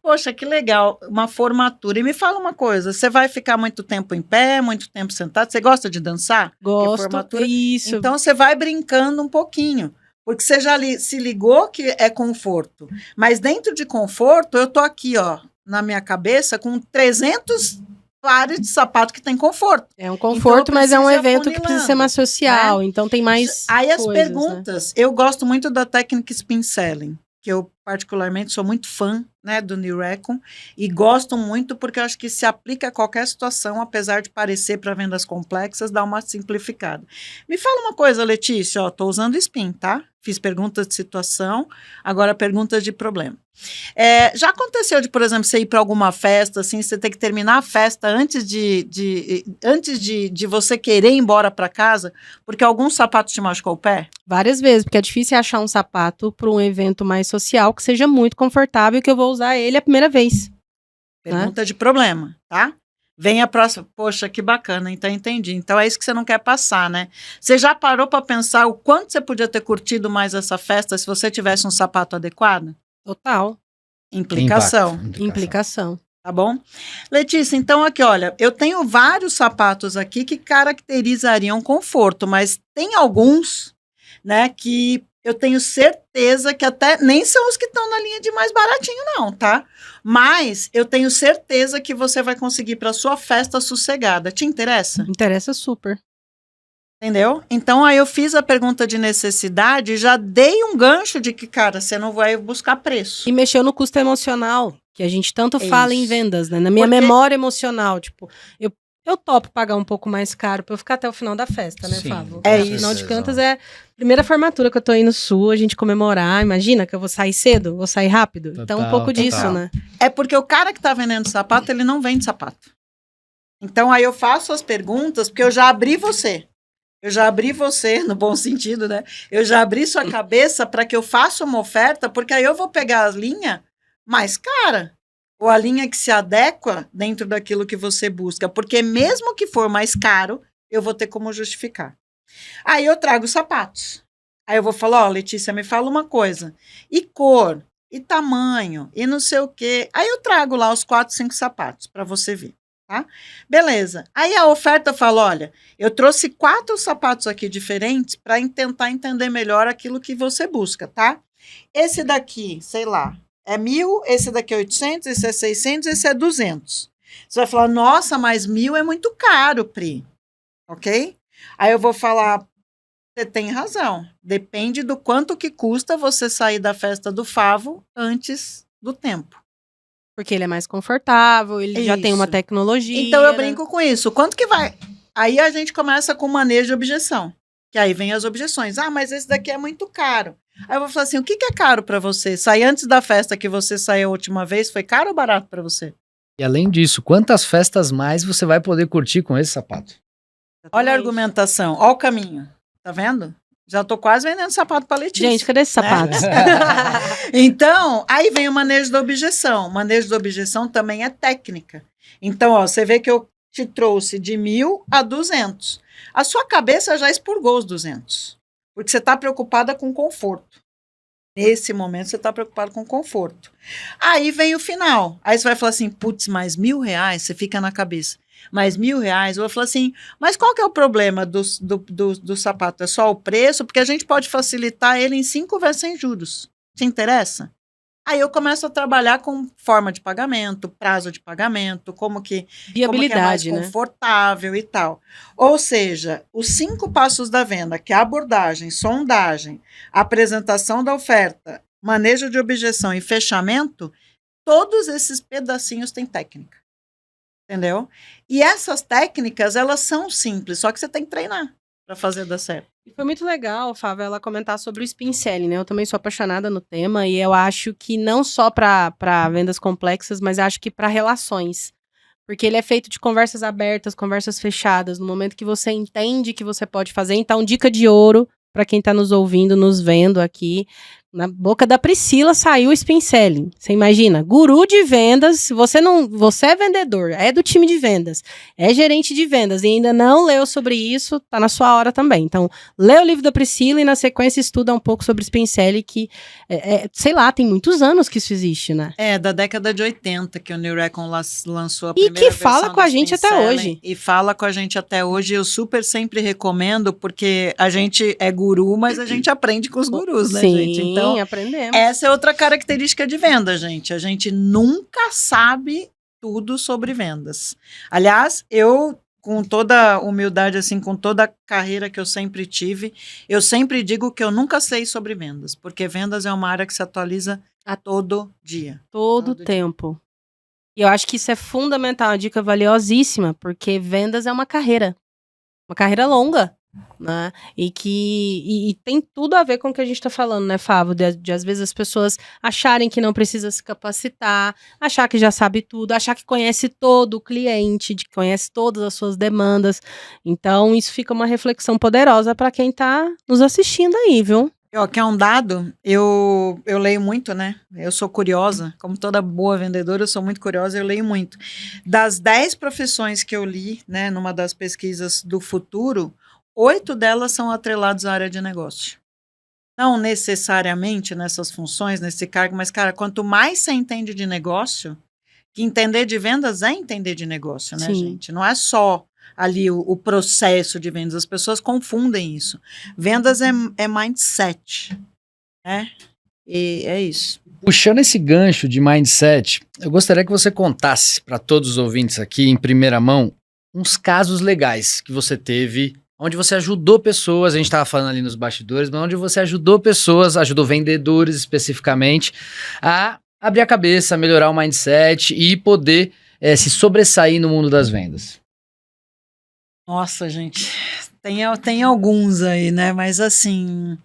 Poxa, que legal, uma formatura. E me fala uma coisa, você vai ficar muito tempo em pé, muito tempo sentado? Você gosta de dançar? Gosto, formatura. isso. Então, você vai brincando um pouquinho. Porque você já se ligou que é conforto. Mas dentro de conforto, eu tô aqui, ó, na minha cabeça, com 300 pares de sapato que tem conforto. É um conforto, então, mas é um evento que precisa ser mais social, né? Então tem mais Aí as coisas, perguntas, né? Eu gosto muito da técnica spin selling, que eu particularmente sou muito fã, né, do Neil Recon, e gosto muito porque eu acho que se aplica a qualquer situação, apesar de parecer para vendas complexas, dá uma simplificada. Me fala uma coisa, Letícia, ó, tô usando spin, tá? Fiz perguntas de situação, agora perguntas de problema. Já aconteceu de, por exemplo, você ir para alguma festa, assim, você ter que terminar a festa antes de você querer ir embora para casa, porque algum sapato te machucou o pé? Várias vezes, porque é difícil achar um sapato para um evento mais social que seja muito confortável e que eu vou usar ele a primeira vez. Pergunta de problema, tá? Vem a próxima. Poxa, que bacana, então entendi. Então é isso que você não quer passar, né? Você já parou para pensar o quanto você podia ter curtido mais essa festa se você tivesse um sapato adequado? Total. Implicação. Implicação. Tá bom? Letícia, então aqui, olha, eu tenho vários sapatos aqui que caracterizariam conforto, mas tem alguns, né, que eu tenho certeza que até nem são os que estão na linha de mais baratinho, não, tá? Mas eu tenho certeza que você vai conseguir para sua festa sossegada. Te interessa? Interessa super. Entendeu? Então, aí eu fiz a pergunta de necessidade e já dei um gancho de que, cara, você não vai buscar preço. E mexeu no custo emocional, que a gente tanto fala em vendas, né? Na minha memória emocional, tipo, eu topo pagar um pouco mais caro pra eu ficar até o final da festa, né, Fábio? Afinal de contas, é a primeira formatura que eu tô aí no Sul, a gente comemorar. Imagina que eu vou sair cedo, vou sair rápido. Total, então, um pouco disso, né? É porque o cara que tá vendendo sapato, ele não vende sapato. Então, aí eu faço as perguntas, porque eu já abri você. Eu já abri você, no bom sentido, né? Eu já abri sua cabeça para que eu faça uma oferta, porque aí eu vou pegar a linha mais cara, ou a linha que se adequa dentro daquilo que você busca, porque mesmo que for mais caro, eu vou ter como justificar. Aí eu trago sapatos. Aí eu vou falar, ó, Letícia, me fala uma coisa. E cor, e tamanho, e não sei o quê. Aí eu trago lá os 4, 5 sapatos para você ver. Tá? Beleza. Aí a oferta fala, olha, eu trouxe 4 sapatos aqui diferentes para tentar entender melhor aquilo que você busca, tá? Esse daqui, sei lá, é 1.000, esse daqui é 800, esse é 600, esse é 200. Você vai falar, nossa, mas 1.000 é muito caro, Pri. Ok? Aí eu vou falar, você tem razão. Depende do quanto que custa você sair da festa do Favo antes do tempo. Porque ele é mais confortável, ele já tem uma tecnologia. Então eu brinco com isso. Quanto que vai? Aí a gente começa com manejo de objeção. Que aí vem as objeções. Ah, mas esse daqui é muito caro. Aí eu vou falar assim, o que é caro para você? Sair antes da festa que você saiu a última vez, foi caro ou barato para você? E além disso, quantas festas mais você vai poder curtir com esse sapato? Olha a argumentação, olha o caminho. Tá vendo? Já tô quase vendendo sapato para Letícia. Gente, cadê esse sapato? Então, aí vem o manejo da objeção. O manejo da objeção também é técnica. Então, ó, você vê que eu te trouxe de 1.000 a 200. A sua cabeça já expurgou os 200. Porque você está preocupada com conforto. Nesse momento, você está preocupado com conforto. Aí vem o final. Aí você vai falar assim, putz, mais R$1.000, você fica na cabeça. mais R$1.000. Eu falo assim, mas qual que é o problema do sapato? É só o preço? Porque a gente pode facilitar ele em 5 vezes sem juros. Te interessa? Aí eu começo a trabalhar com forma de pagamento, prazo de pagamento, como que Viabilidade, é mais confortável e tal. Ou seja, os 5 passos da venda, que é abordagem, sondagem, apresentação da oferta, manejo de objeção e fechamento, todos esses pedacinhos têm técnica. Entendeu? E essas técnicas, elas são simples, só que você tem que treinar para fazer dar certo. E foi muito legal, Fábio, ela comentar sobre o spin selling, né? Eu também sou apaixonada no tema e eu acho que não só para vendas complexas, mas acho que para relações. Porque ele é feito de conversas abertas, conversas fechadas, no momento que você entende que você pode fazer. Então, dica de ouro para quem está nos ouvindo, nos vendo aqui. Na boca da Priscila saiu o spin selling. Você imagina? Guru de vendas. Você é vendedor, é do time de vendas, é gerente de vendas e ainda não leu sobre isso, tá na sua hora também. Então, lê o livro da Priscila e na sequência estuda um pouco sobre spin selling, que, sei lá, tem muitos anos que isso existe, né? É, da década de 80 que o Neil Recon lançou a primeira versão. E que fala com a gente até hoje. E fala com a gente até hoje. Eu super sempre recomendo, porque a gente é guru, mas a gente aprende com os gurus, né, gente? Então, aprendemos. Essa é outra característica de venda, gente. A gente nunca sabe tudo sobre vendas. Aliás, eu, com toda humildade, assim, com toda a carreira que eu sempre tive, eu sempre digo que eu nunca sei sobre vendas, porque vendas é uma área que se atualiza a todo dia. Todo tempo. E eu acho que isso é fundamental, uma dica valiosíssima, porque vendas é uma carreira longa. Né? E tem tudo a ver com o que a gente está falando, né, Fábio? De às vezes as pessoas acharem que não precisa se capacitar, achar que já sabe tudo, achar que conhece todo o cliente, que conhece todas as suas demandas. Então, isso fica uma reflexão poderosa para quem está nos assistindo aí, viu? Quer um dado? Eu leio muito, né? Eu sou curiosa, como toda boa vendedora, eu sou muito curiosa, eu leio muito. Das 10 profissões que eu li, né, numa das pesquisas do futuro, 8 delas são atreladas à área de negócio. Não necessariamente nessas funções, nesse cargo, mas, cara, quanto mais você entende de negócio, que entender de vendas é entender de negócio, né, gente? Não é só ali o processo de vendas, as pessoas confundem isso. Vendas é mindset, né? E é isso. Puxando esse gancho de mindset, eu gostaria que você contasse para todos os ouvintes aqui, em primeira mão, uns casos legais que você teve, onde você ajudou pessoas, a gente estava falando ali nos bastidores, mas onde você ajudou pessoas, ajudou vendedores especificamente, a abrir a cabeça, melhorar o mindset e poder se sobressair no mundo das vendas. Nossa, gente, tem alguns aí, né? Mas assim,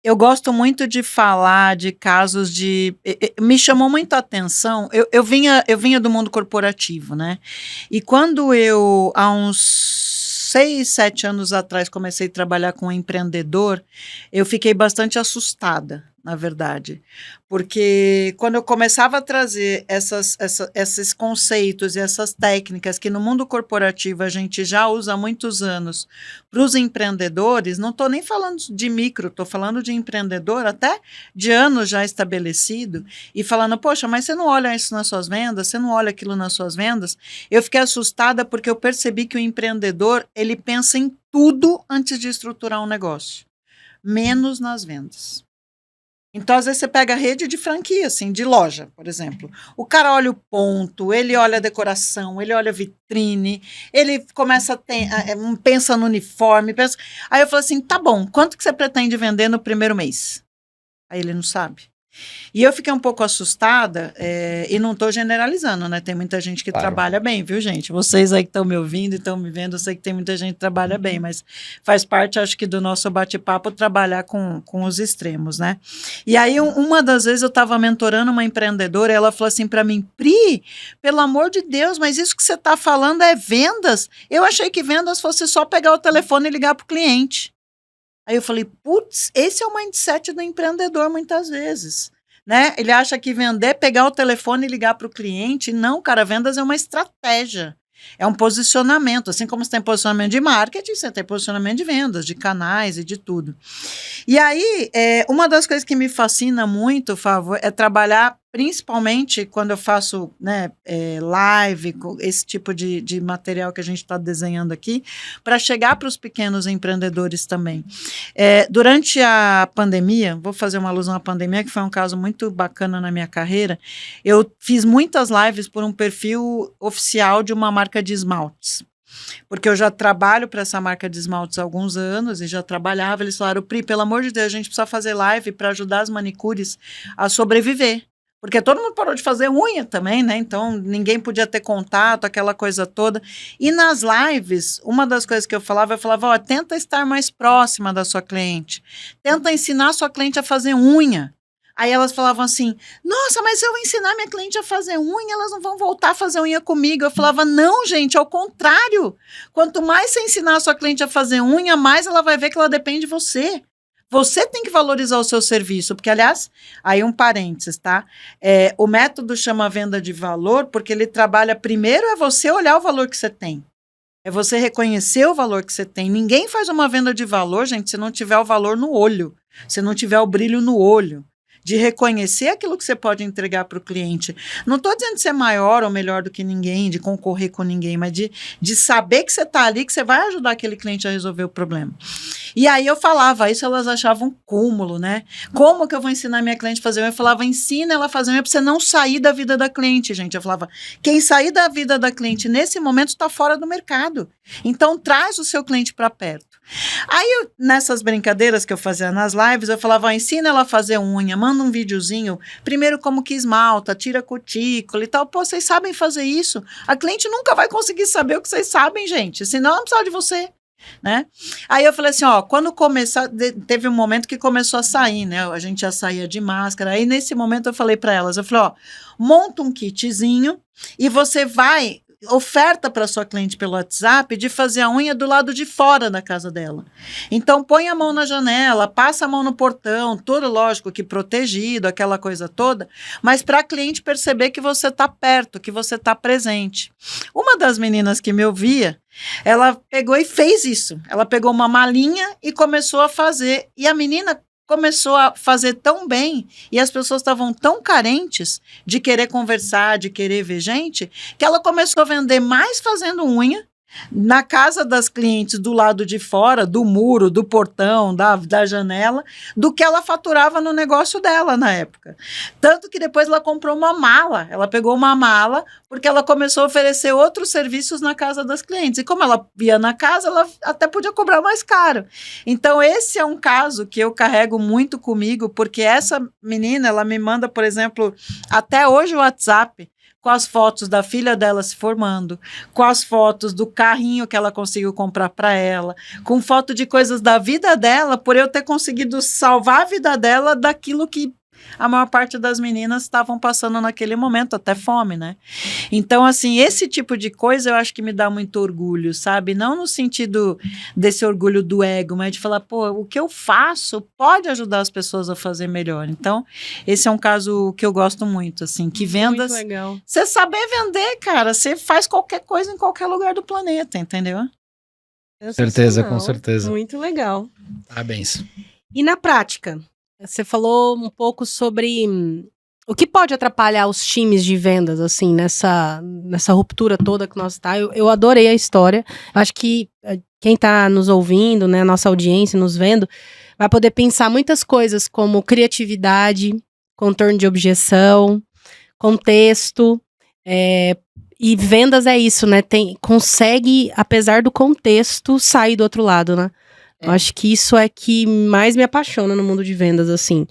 eu gosto muito de falar de casos de... Me chamou muito a atenção, eu vinha do mundo corporativo, né? E quando eu, há uns 6, 7 anos atrás, comecei a trabalhar com um empreendedor, eu fiquei bastante assustada, na verdade. Porque quando eu começava a trazer esses conceitos e essas técnicas que no mundo corporativo a gente já usa há muitos anos para os empreendedores, não estou nem falando de micro, estou falando de empreendedor até de anos já estabelecido, e falando, poxa, mas você não olha isso nas suas vendas, você não olha aquilo nas suas vendas? Eu fiquei assustada porque eu percebi que o empreendedor, ele pensa em tudo antes de estruturar um negócio, menos nas vendas. Então, às vezes, você pega a rede de franquia, assim, de loja, por exemplo. O cara olha o ponto, ele olha a decoração, ele olha a vitrine, ele começa a pensa no uniforme. Aí eu falo assim, tá bom, quanto que você pretende vender no primeiro mês? Aí ele não sabe. E eu fiquei um pouco assustada, e não estou generalizando, né? Tem muita gente que trabalha bem, viu, gente? Vocês aí que estão me ouvindo e estão me vendo, eu sei que tem muita gente que trabalha bem, mas faz parte, acho que, do nosso bate-papo trabalhar com os extremos, né? E aí, uma das vezes eu estava mentorando uma empreendedora e ela falou assim para mim, Pri, pelo amor de Deus, mas isso que você está falando é vendas? Eu achei que vendas fosse só pegar o telefone e ligar para o cliente. Aí eu falei, putz, esse é o mindset do empreendedor muitas vezes, né? Ele acha que vender, pegar o telefone e ligar para o cliente. Não, cara, vendas é uma estratégia, é um posicionamento. Assim como você tem posicionamento de marketing, você tem posicionamento de vendas, de canais e de tudo. E aí, uma das coisas que me fascina muito, Fábio, é trabalhar principalmente quando eu faço, né, live, esse tipo de material que a gente está desenhando aqui, para chegar para os pequenos empreendedores também. Durante a pandemia, vou fazer uma alusão à pandemia, que foi um caso muito bacana na minha carreira, eu fiz muitas lives por um perfil oficial de uma marca de esmaltes. Porque eu já trabalho para essa marca de esmaltes há alguns anos e já trabalhava. Eles falaram, Pri, pelo amor de Deus, a gente precisa fazer live para ajudar as manicures a sobreviver. Porque todo mundo parou de fazer unha também, né? Então, ninguém podia ter contato, aquela coisa toda. E nas lives, uma das coisas que eu falava, ó, tenta estar mais próxima da sua cliente. Tenta ensinar a sua cliente a fazer unha. Aí elas falavam assim, nossa, mas se eu ensinar minha cliente a fazer unha, elas não vão voltar a fazer unha comigo. Eu falava, não, gente, ao contrário. Quanto mais você ensinar a sua cliente a fazer unha, mais ela vai ver que ela depende de você. Você tem que valorizar o seu serviço, porque, aliás, aí um parênteses, tá? O método chama venda de valor, porque ele trabalha, primeiro é você olhar o valor que você tem. É você reconhecer o valor que você tem. Ninguém faz uma venda de valor, gente, se não tiver o valor no olho, se não tiver o brilho no olho. De reconhecer aquilo que você pode entregar para o cliente. Não estou dizendo de ser maior ou melhor do que ninguém, de concorrer com ninguém, mas de saber que você está ali, que você vai ajudar aquele cliente a resolver o problema. E aí eu falava, isso elas achavam um cúmulo, né? Como que eu vou ensinar minha cliente a fazer unha? Eu falava, ensina ela a fazer unha para você não sair da vida da cliente, gente. Eu falava, quem sair da vida da cliente nesse momento está fora do mercado. Então, traz o seu cliente para perto. Aí, nessas brincadeiras que eu fazia nas lives, eu falava, ensina ela a fazer unha, manda um videozinho, primeiro como que esmalta, tira cutícula e tal. Pô, vocês sabem fazer isso? A cliente nunca vai conseguir saber o que vocês sabem, gente, senão ela não precisa de você. Né? Aí eu falei assim, ó, quando começar, teve um momento que começou a sair, né? A gente já saía de máscara. Aí nesse momento eu falei para elas, eu falei, ó, monta um kitzinho e você vai oferta para sua cliente pelo WhatsApp de fazer a unha do lado de fora da casa dela. Então, põe a mão na janela, passa a mão no portão, tudo lógico que protegido, aquela coisa toda, mas para a cliente perceber que você está perto, que você está presente. Uma das meninas que me ouvia, ela pegou e fez isso. Ela pegou uma malinha e começou a fazer. E a menina começou a fazer tão bem e as pessoas estavam tão carentes de querer conversar, de querer ver gente, que ela começou a vender mais fazendo unha na casa das clientes do lado de fora, do muro, do portão, da janela, do que ela faturava no negócio dela na época. Tanto que depois ela comprou uma mala, ela pegou uma mala porque ela começou a oferecer outros serviços na casa das clientes. E como ela ia na casa, ela até podia cobrar mais caro. Então, esse é um caso que eu carrego muito comigo, porque essa menina, ela me manda, por exemplo, até hoje o WhatsApp, com as fotos da filha dela se formando, com as fotos do carrinho que ela conseguiu comprar para ela, com foto de coisas da vida dela, por eu ter conseguido salvar a vida dela daquilo que a maior parte das meninas estavam passando naquele momento, até fome, né? Então, assim, esse tipo de coisa eu acho que me dá muito orgulho, sabe? Não no sentido desse orgulho do ego, mas de falar, pô, o que eu faço pode ajudar as pessoas a fazer melhor. Então, esse é um caso que eu gosto muito, assim, que vendas... Muito legal. Você saber vender, cara, você faz qualquer coisa em qualquer lugar do planeta, entendeu? Certeza, com certeza. Muito legal. Parabéns. E na prática? Você falou um pouco sobre o que pode atrapalhar os times de vendas, assim, nessa ruptura toda que nós tá. Eu adorei a história. Eu acho que quem tá nos ouvindo, né, nossa audiência nos vendo, vai poder pensar muitas coisas como criatividade, contorno de objeção, contexto, e vendas é isso, né? Consegue, apesar do contexto, sair do outro lado, né? Eu acho que isso é que mais me apaixona no mundo de vendas, assim.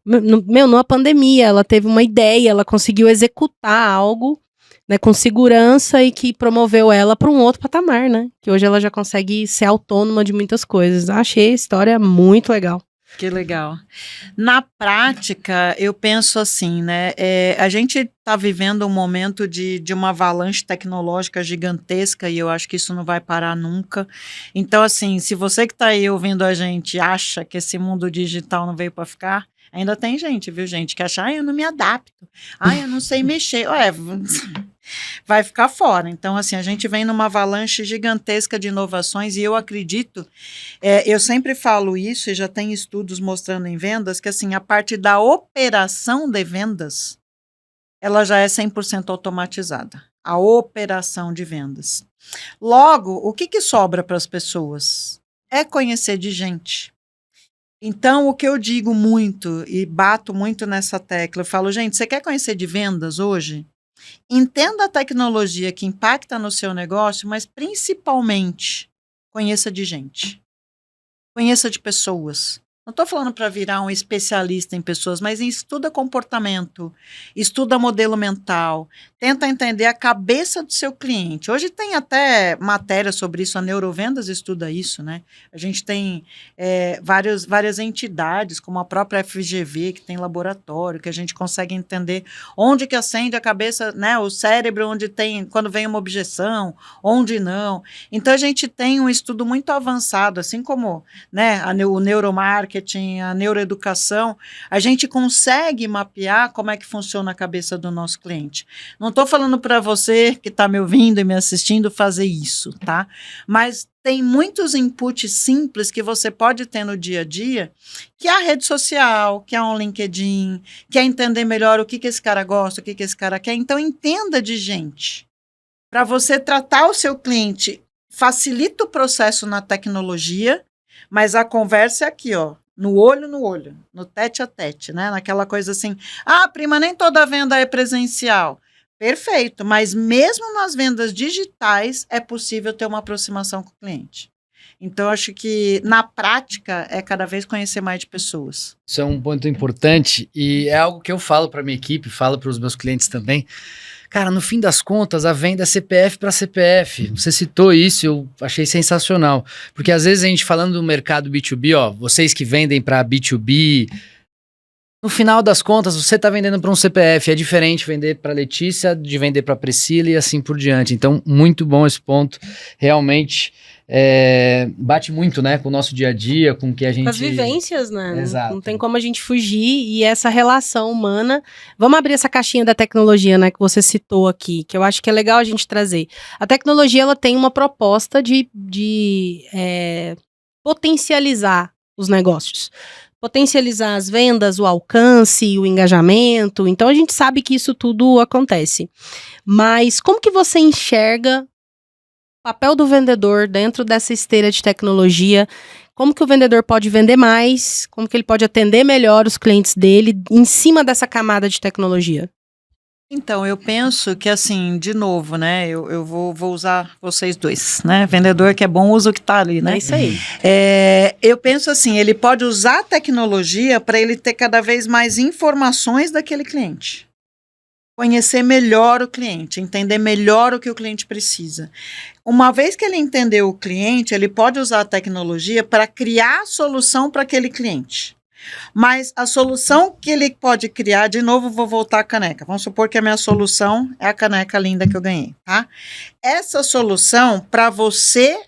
Numa pandemia, ela teve uma ideia, ela conseguiu executar algo, né, com segurança e que promoveu ela para um outro patamar, né? Que hoje ela já consegue ser autônoma de muitas coisas. Achei a história muito legal. Que legal. Na prática, eu penso assim, né? A gente está vivendo um momento de uma avalanche tecnológica gigantesca e eu acho que isso não vai parar nunca. Então, assim, se você que está aí ouvindo a gente acha que esse mundo digital não veio para ficar, ainda tem gente, viu, gente, que acha, eu não me adapto, eu não sei mexer. Vai ficar fora. Então, assim, a gente vem numa avalanche gigantesca de inovações e eu acredito, eu sempre falo isso e já tem estudos mostrando em vendas, que assim, a parte da operação de vendas ela já é 100% automatizada. A operação de vendas. Logo, o que sobra para as pessoas? É conhecer de gente. Então, o que eu digo muito e bato muito nessa tecla, eu falo, gente, você quer conhecer de vendas hoje? Entenda a tecnologia que impacta no seu negócio, mas principalmente conheça de gente. Conheça de pessoas. Não estou falando para virar um especialista em pessoas, mas estuda comportamento, estuda modelo mental, tenta entender a cabeça do seu cliente. Hoje tem até matéria sobre isso, a Neurovendas estuda isso, né? A gente tem várias entidades, como a própria FGV, que tem laboratório, que a gente consegue entender onde que acende a cabeça, né? O cérebro, onde tem, quando vem uma objeção, onde não. Então, a gente tem um estudo muito avançado, assim como, né, o neuromarketing, a neuroeducação, a gente consegue mapear como é que funciona a cabeça do nosso cliente. Não estou falando para você que está me ouvindo e me assistindo fazer isso, tá? Mas tem muitos inputs simples que você pode ter no dia a dia, que é a rede social, que é um LinkedIn, que é entender melhor o que esse cara gosta, o que esse cara quer. Então, entenda de gente. Para você tratar o seu cliente, facilita o processo na tecnologia, mas a conversa é aqui, ó. No olho, no tete a tete, né? Naquela coisa assim, prima, nem toda venda é presencial. Perfeito, mas mesmo nas vendas digitais é possível ter uma aproximação com o cliente. Então, acho que na prática é cada vez conhecer mais de pessoas. Isso é um ponto importante e é algo que eu falo para minha equipe, falo para os meus clientes também. Cara, no fim das contas, a venda é CPF para CPF. Você citou isso, eu achei sensacional. Porque às vezes a gente falando do mercado B2B, ó, vocês que vendem para B2B, no final das contas, você está vendendo para um CPF. É diferente vender para Letícia de vender para Priscila e assim por diante. Então, muito bom esse ponto. Realmente bate muito, né, com o nosso dia a dia, com o que a gente... As vivências, né? Exato. Não tem como a gente fugir. E essa relação humana... Vamos abrir essa caixinha da tecnologia, né, que você citou aqui, que eu acho que é legal a gente trazer. A tecnologia, ela tem uma proposta de potencializar os negócios. Potencializar as vendas, o alcance, o engajamento. Então, a gente sabe que isso tudo acontece. Mas como que você enxerga o papel do vendedor dentro dessa esteira de tecnologia? Como que o vendedor pode vender mais? Como que ele pode atender melhor os clientes dele em cima dessa camada de tecnologia? Então, eu penso que, assim, de novo, né, eu vou usar vocês dois, né, vendedor que é bom, usa o que tá ali, né? É isso aí. Eu penso assim, ele pode usar a tecnologia para ele ter cada vez mais informações daquele cliente. Conhecer melhor o cliente, entender melhor o que o cliente precisa. Uma vez que ele entendeu o cliente, ele pode usar a tecnologia para criar a solução para aquele cliente. Mas a solução que ele pode criar, de novo, vou voltar à caneca. Vamos supor que a minha solução é a caneca linda que eu ganhei, tá? Essa solução, para você,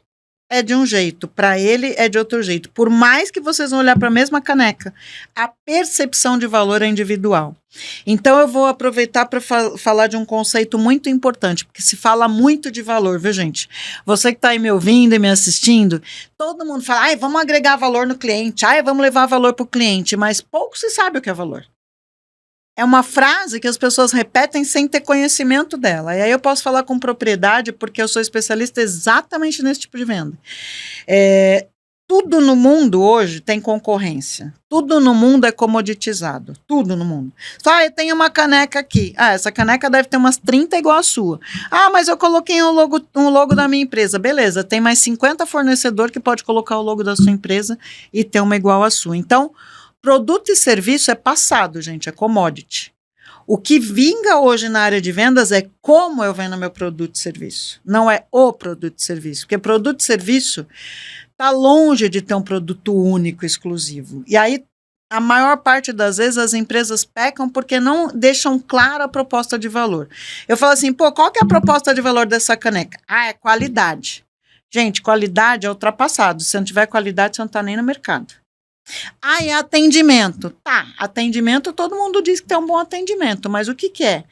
é de um jeito, para ele é de outro jeito. Por mais que vocês vão olhar para a mesma caneca, a percepção de valor é individual. Então, eu vou aproveitar para falar de um conceito muito importante, porque se fala muito de valor, viu, gente? Você que está aí me ouvindo e me assistindo, todo mundo fala, vamos agregar valor no cliente, vamos levar valor para o cliente, mas pouco se sabe o que é valor. É uma frase que as pessoas repetem sem ter conhecimento dela. E aí eu posso falar com propriedade, porque eu sou especialista exatamente nesse tipo de venda. Tudo no mundo hoje tem concorrência. Tudo no mundo é comoditizado. Tudo no mundo. Só eu tenho uma caneca aqui. Essa caneca deve ter umas 30 igual a sua. Mas eu coloquei um logo da minha empresa. Beleza, tem mais 50 fornecedores que pode colocar o logo da sua empresa e ter uma igual a sua. Então, produto e serviço é passado, gente, é commodity. O que vinga hoje na área de vendas é como eu vendo meu produto e serviço. Não é o produto e serviço. Porque produto e serviço está longe de ter um produto único, exclusivo. E aí, a maior parte das vezes, as empresas pecam porque não deixam clara a proposta de valor. Eu falo assim, qual que é a proposta de valor dessa caneca? É qualidade. Gente, qualidade é ultrapassado. Se não tiver qualidade, você não está nem no mercado. É atendimento. Atendimento, todo mundo diz que tem um bom atendimento, mas o que é?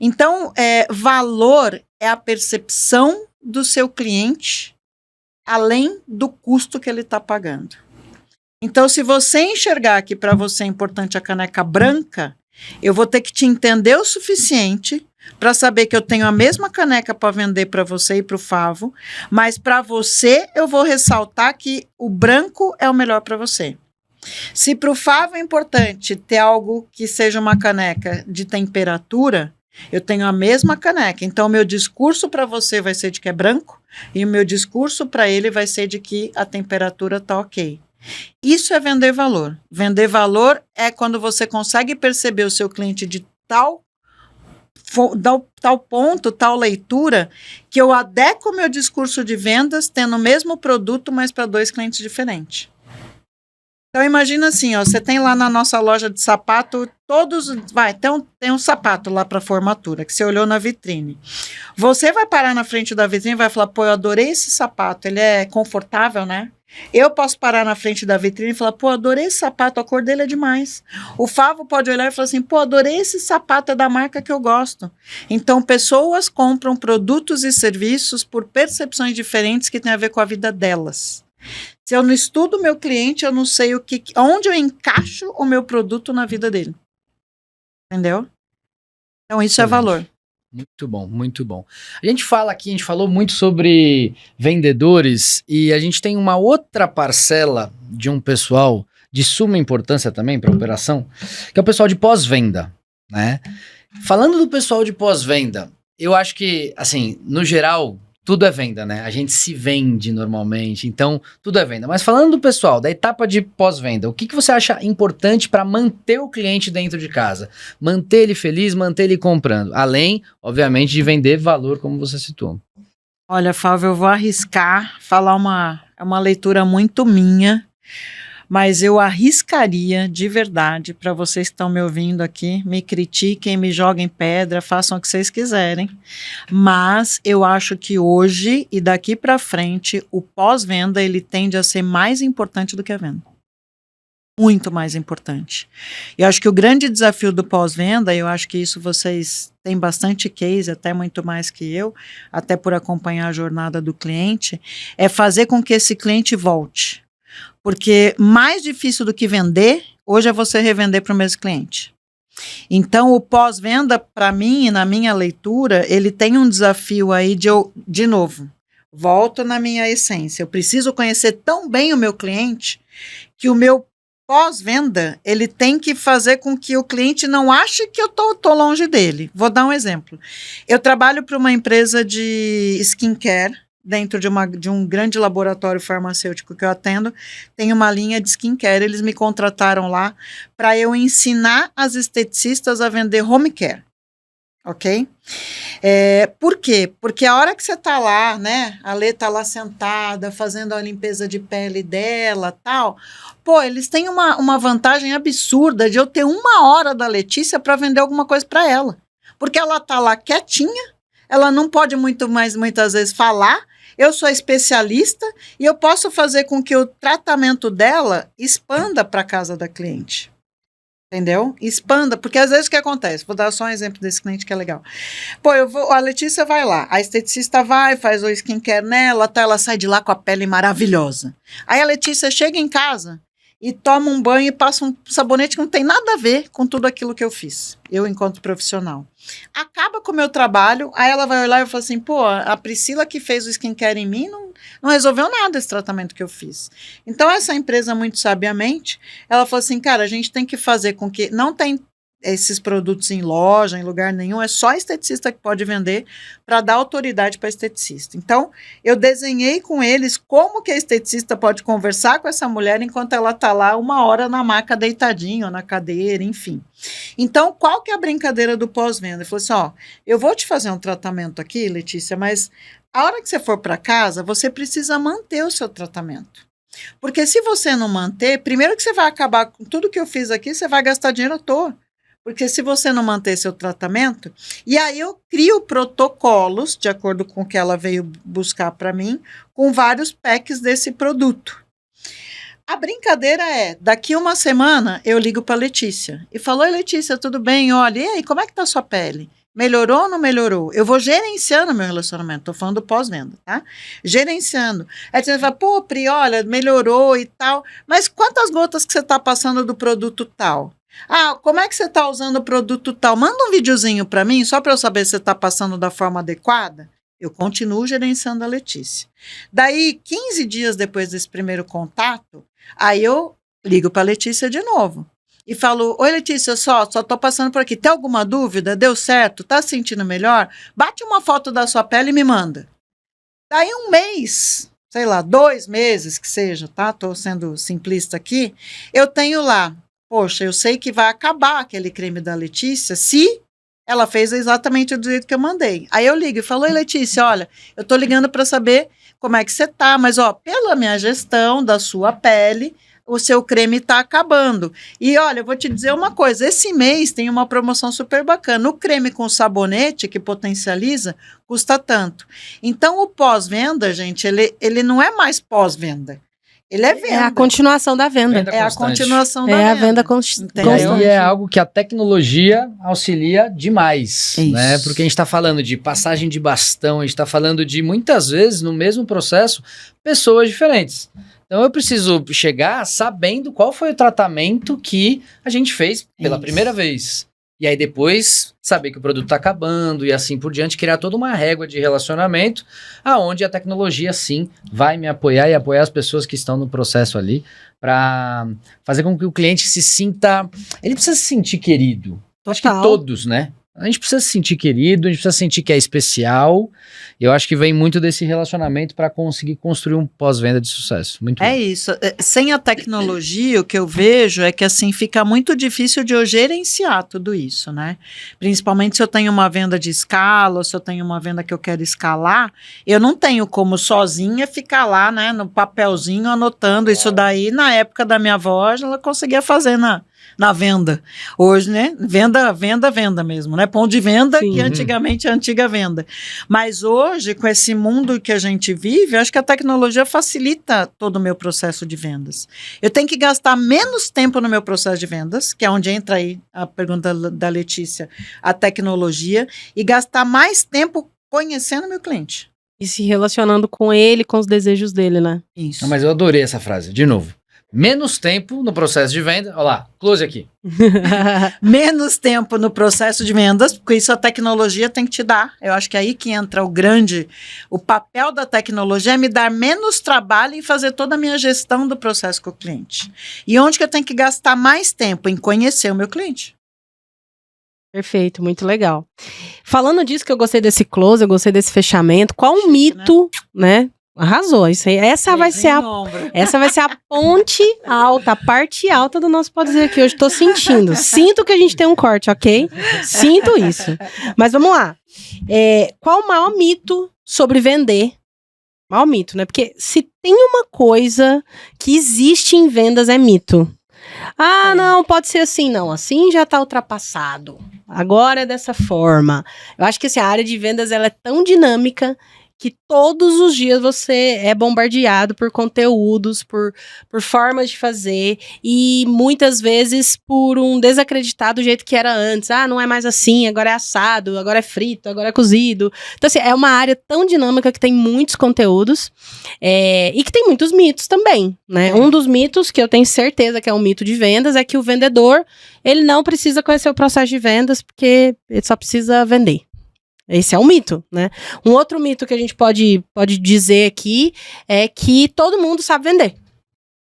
Então, valor é a percepção do seu cliente além do custo que ele está pagando. Então, se você enxergar que para você é importante a caneca branca, Eu vou ter que te entender o suficiente para saber que eu tenho a mesma caneca para vender para você e para o Favo, mas para você eu vou ressaltar que o branco é o melhor para você. Se para o Favo é importante ter algo que seja uma caneca de temperatura, eu tenho a mesma caneca. Então, o meu discurso para você vai ser de que é branco e o meu discurso para ele vai ser de que a temperatura está ok. Isso é vender valor. Vender valor é quando você consegue perceber o seu cliente de tal ponto, tal leitura, que eu adequo o meu discurso de vendas tendo o mesmo produto, mas para 2 clientes diferentes. Então, imagina assim, ó, você tem lá na nossa loja de sapato, tem um sapato lá para formatura, que você olhou na vitrine. Você vai parar na frente da vitrine e vai falar, pô, eu adorei esse sapato, ele é confortável, né? Eu posso parar na frente da vitrine e falar, pô, adorei esse sapato, a cor dele é demais. O Favo pode olhar e falar assim, pô, adorei esse sapato, é da marca que eu gosto. Então, pessoas compram produtos e serviços por percepções diferentes que têm a ver com a vida delas. Se eu não estudo o meu cliente, eu não sei onde eu encaixo o meu produto na vida dele. Entendeu? Então, isso é valor. Muito bom, muito bom. A gente falou muito sobre vendedores e a gente tem uma outra parcela de um pessoal de suma importância também para a operação, que é o pessoal de pós-venda, né? Falando do pessoal de pós-venda, eu acho que, assim, no geral, tudo é venda, né? A gente se vende normalmente, então tudo é venda. Mas falando do pessoal, da etapa de pós-venda, o que você acha importante para manter o cliente dentro de casa? Manter ele feliz, manter ele comprando. Além, obviamente, de vender valor, como você citou. Olha, Fábio, eu vou arriscar falar uma leitura muito minha, mas eu arriscaria de verdade para vocês que estão me ouvindo aqui, me critiquem, me joguem pedra, façam o que vocês quiserem, mas eu acho que hoje e daqui para frente o pós-venda ele tende a ser mais importante do que a venda. Muito mais importante. Eu acho que o grande desafio do pós-venda, eu acho que isso vocês têm bastante case, até muito mais que eu, até por acompanhar a jornada do cliente, é fazer com que esse cliente volte. Porque mais difícil do que vender, hoje é você revender para o mesmo cliente. Então, o pós-venda, para mim, na minha leitura, ele tem um desafio aí de novo, volto na minha essência. Eu preciso conhecer tão bem o meu cliente que o meu pós-venda, ele tem que fazer com que o cliente não ache que eu tô longe dele. Vou dar um exemplo. Eu trabalho para uma empresa de skincare, dentro de um grande laboratório farmacêutico que eu atendo, tem uma linha de skincare, eles me contrataram lá para eu ensinar as esteticistas a vender home care, ok? Por quê? Porque a hora que você tá lá, né, a Lê tá lá sentada, fazendo a limpeza de pele dela, tal, pô, eles têm uma vantagem absurda de eu ter 1 hora da Letícia para vender alguma coisa para ela, porque ela tá lá quietinha, ela não pode muitas vezes falar, eu sou especialista e eu posso fazer com que o tratamento dela expanda para a casa da cliente. Entendeu? Expanda, porque às vezes o que acontece? Vou dar só um exemplo desse cliente que é legal. Pô, a Letícia vai lá, a esteticista vai, faz o skincare nela, tá, ela sai de lá com a pele maravilhosa. Aí a Letícia chega em casa e toma um banho e passa um sabonete que não tem nada a ver com tudo aquilo que eu fiz, eu enquanto profissional. Acaba com o meu trabalho, aí ela vai olhar e fala assim, pô, a Priscila que fez o skincare em mim não resolveu nada esse tratamento que eu fiz. Então essa empresa, muito sabiamente, ela falou assim, cara, a gente tem que fazer com que não tem esses produtos em loja, em lugar nenhum, é só a esteticista que pode vender para dar autoridade para a esteticista. Então, eu desenhei com eles como que a esteticista pode conversar com essa mulher enquanto ela está lá 1 hora na maca deitadinha, ou na cadeira, enfim. Então, qual que é a brincadeira do pós-venda? Ele falou assim, ó, eu vou te fazer um tratamento aqui, Letícia, mas a hora que você for para casa, você precisa manter o seu tratamento. Porque se você não manter, primeiro que você vai acabar com tudo que eu fiz aqui, você vai gastar dinheiro à toa. Porque se você não manter seu tratamento, e aí eu crio protocolos, de acordo com o que ela veio buscar para mim, com vários packs desse produto. A brincadeira é, daqui 1 semana eu ligo para Letícia e falo, oi Letícia, tudo bem? Olha, e aí, como é que tá a sua pele? Melhorou ou não melhorou? Eu vou gerenciando meu relacionamento, tô falando do pós-venda, tá? Gerenciando. Aí você fala, pô, Pri, olha, melhorou e tal, mas quantas gotas que você tá passando do produto tal? Ah, como é que você está usando o produto tal? Manda um videozinho para mim, só para eu saber se você está passando da forma adequada. Eu continuo gerenciando a Letícia. Daí, 15 dias depois desse primeiro contato, aí eu ligo para a Letícia de novo. E falo, oi Letícia, só tô passando por aqui. Tem alguma dúvida? Deu certo? Tá se sentindo melhor? Bate uma foto da sua pele e me manda. Daí um mês, sei lá, 2 meses que seja, tá? Tô sendo simplista aqui. Eu tenho lá, poxa, eu sei que vai acabar aquele creme da Letícia se ela fez exatamente do jeito que eu mandei. Aí eu ligo e falo, oi Letícia, olha, eu tô ligando para saber como é que você tá, mas ó, pela minha gestão da sua pele, o seu creme está acabando. E olha, eu vou te dizer uma coisa, esse mês tem uma promoção super bacana. O creme com sabonete, que potencializa, custa tanto. Então, o pós-venda, gente, ele não é mais pós-venda. Ele é venda. É a continuação da venda. Venda É a constante. continuação da É venda. a venda constante. E aí é algo que a tecnologia auxilia demais, Isso. né? Porque a gente está falando de passagem de bastão, a gente está falando de, muitas vezes, no mesmo processo, pessoas diferentes. Então eu preciso chegar sabendo qual foi o tratamento que a gente fez pela primeira vez. E aí depois saber que o produto está acabando e assim por diante, criar toda uma régua de relacionamento aonde a tecnologia sim vai me apoiar e apoiar as pessoas que estão no processo ali para fazer com que o cliente se sinta... Ele precisa se sentir querido. Acho que todos, né? A gente precisa se sentir querido, a gente precisa sentir que é especial. E eu acho que vem muito desse relacionamento para conseguir construir um pós-venda de sucesso. Muito bom. Isso. Sem a tecnologia, o que eu vejo é que assim fica muito difícil de eu gerenciar tudo isso, né? Principalmente se eu tenho uma venda de escala, ou se eu tenho uma venda que eu quero escalar, eu não tenho como sozinha ficar lá, né, no papelzinho anotando isso daí. Na época da minha avó, ela conseguia fazer na venda. Hoje, né? Venda mesmo, né? Ponto de venda, Sim. que antigamente é a antiga venda. Mas hoje, com esse mundo que a gente vive, eu acho que a tecnologia facilita todo o meu processo de vendas. Eu tenho que gastar menos tempo no meu processo de vendas, que é onde entra aí a pergunta da Letícia, a tecnologia, e gastar mais tempo conhecendo meu cliente. E se relacionando com ele, com os desejos dele, né? Isso. Não, mas eu adorei essa frase. De novo. Menos tempo no processo de venda. Olha lá, close aqui. Menos tempo no processo de vendas, porque isso a tecnologia tem que te dar. Eu acho que é aí que entra o papel da tecnologia é me dar menos trabalho em fazer toda a minha gestão do processo com o cliente. E onde que eu tenho que gastar mais tempo? Em conhecer o meu cliente. Perfeito, muito legal. Falando disso, que eu gostei desse close, eu gostei desse fechamento, qual um mito, né? Arrasou, isso aí. Essa vai ser a ponte alta, a parte alta do nosso Pode Dizer aqui hoje. Tô sentindo. Sinto que a gente tem um corte, ok? Sinto isso. Mas vamos lá. Qual o maior mito sobre vender? Maior mito, né? Porque se tem uma coisa que existe em vendas é mito. Ah, não, pode ser assim, não. Assim já tá ultrapassado. Agora é dessa forma. Eu acho que assim, a área de vendas ela é tão dinâmica que todos os dias você é bombardeado por conteúdos, por formas de fazer e muitas vezes por um desacreditar do jeito que era antes. Ah, não é mais assim, agora é assado, agora é frito, agora é cozido. Então, assim, é uma área tão dinâmica que tem muitos conteúdos e que tem muitos mitos também, né? Um dos mitos, que eu tenho certeza que é um mito de vendas, é que o vendedor, ele não precisa conhecer o processo de vendas porque ele só precisa vender. Esse é um mito, né? Um outro mito que a gente pode dizer aqui é que todo mundo sabe vender.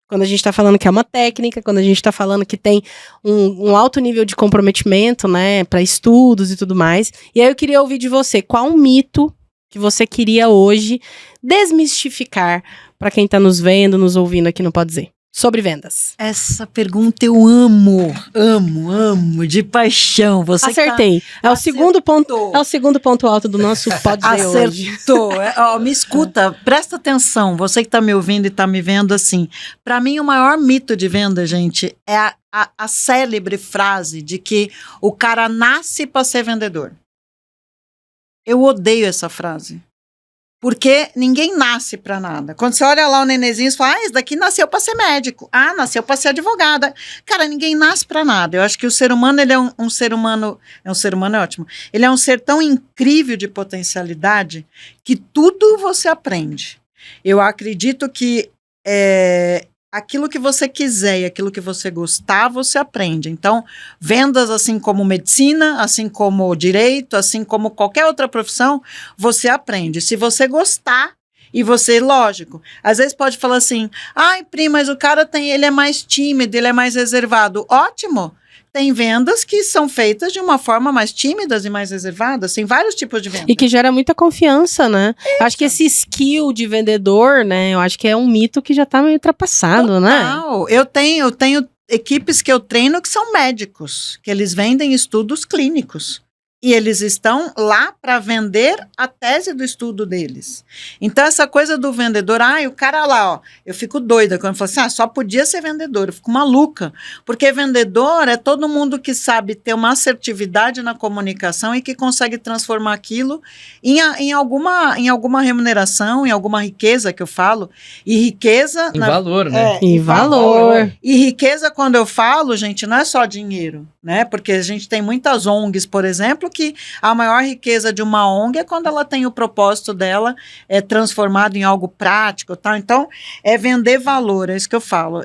Quando a gente tá falando que é uma técnica, quando a gente tá falando que tem um alto nível de comprometimento, né, para estudos e tudo mais. E aí eu queria ouvir de você, qual um mito que você queria hoje desmistificar para quem tá nos vendo, nos ouvindo aqui no Pode Dizer? Sobre vendas. Essa pergunta eu amo, de paixão. Você acertei. É o segundo ponto alto do nosso Pode Dizer hoje. Acertou. Me escuta, presta atenção. Você que está me ouvindo e está me vendo assim. Para mim, o maior mito de venda, gente, é a célebre frase de que o cara nasce para ser vendedor. Eu odeio essa frase. Porque ninguém nasce para nada. Quando você olha lá o nenenzinho, você fala, esse daqui nasceu para ser médico. Ah, nasceu para ser advogada. Cara, ninguém nasce para nada. Eu acho que o ser humano, ele é um ser humano... Um ser humano é ótimo. Ele é um ser tão incrível de potencialidade que tudo você aprende. Eu acredito que aquilo que você quiser e aquilo que você gostar, você aprende. Então, vendas, assim como medicina, assim como direito, assim como qualquer outra profissão, você aprende. Se você gostar, e você, lógico, às vezes pode falar assim, ai, Pri, mas o cara ele é mais tímido, ele é mais reservado. Ótimo! Tem vendas que são feitas de uma forma mais tímidas e mais reservadas. Tem vários tipos de vendas. E que gera muita confiança, né? Isso. Acho que esse skill de vendedor, né? Eu acho que é um mito que já tá meio ultrapassado, Total. né? Eu tenho equipes que eu treino que são médicos, que eles vendem estudos clínicos. E eles estão lá para vender a tese do estudo deles. Então, essa coisa do vendedor, o cara lá, ó, eu fico doida quando eu falo assim, só podia ser vendedor, eu fico maluca. Porque vendedor é todo mundo que sabe ter uma assertividade na comunicação e que consegue transformar aquilo em alguma remuneração, em alguma riqueza que eu falo. E riqueza... Em valor, né? Em valor. E riqueza, quando eu falo, gente, não é só dinheiro, né? Porque a gente tem muitas ONGs, por exemplo, que a maior riqueza de uma ONG é quando ela tem o propósito dela transformado em algo prático, tá? Então, é vender valor, é isso que eu falo.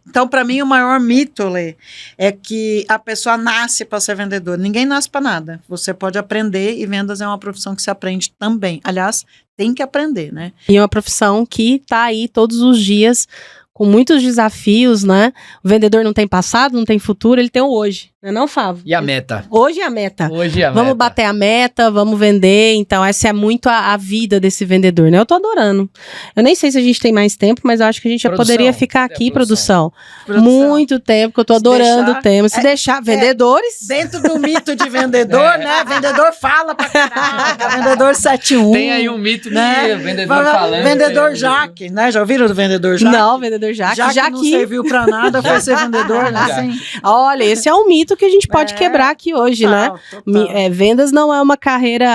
Então, para mim, o maior mito, Lê, é que a pessoa nasce para ser vendedor. Ninguém nasce para nada. Você pode aprender e vendas é uma profissão que se aprende também. Aliás, tem que aprender, né? E é uma profissão que tá aí todos os dias com muitos desafios, né? O vendedor não tem passado, não tem futuro, ele tem o hoje, não, Fábio? E a meta? Hoje é a meta. Hoje é a vamos meta. bater a meta, vamos vender, então essa é muito a vida desse vendedor, né? Eu tô adorando. Eu nem sei se a gente tem mais tempo, mas eu acho que a gente já poderia ficar aqui, produção. Muito tempo, que eu tô adorando o tema. Se deixar, vendedores... Dentro do mito de vendedor, né? Vendedor fala pra caraca, vendedor 71. Tem aí um mito de vendedor falando. Vendedor Jaque, né? Já ouviram do vendedor Jaque? Não, vendedor Jaque. Já que não serviu pra nada, foi ser vendedor, né? Assim. Olha, esse é um mito que a gente pode quebrar aqui hoje, né? Vendas não é uma carreira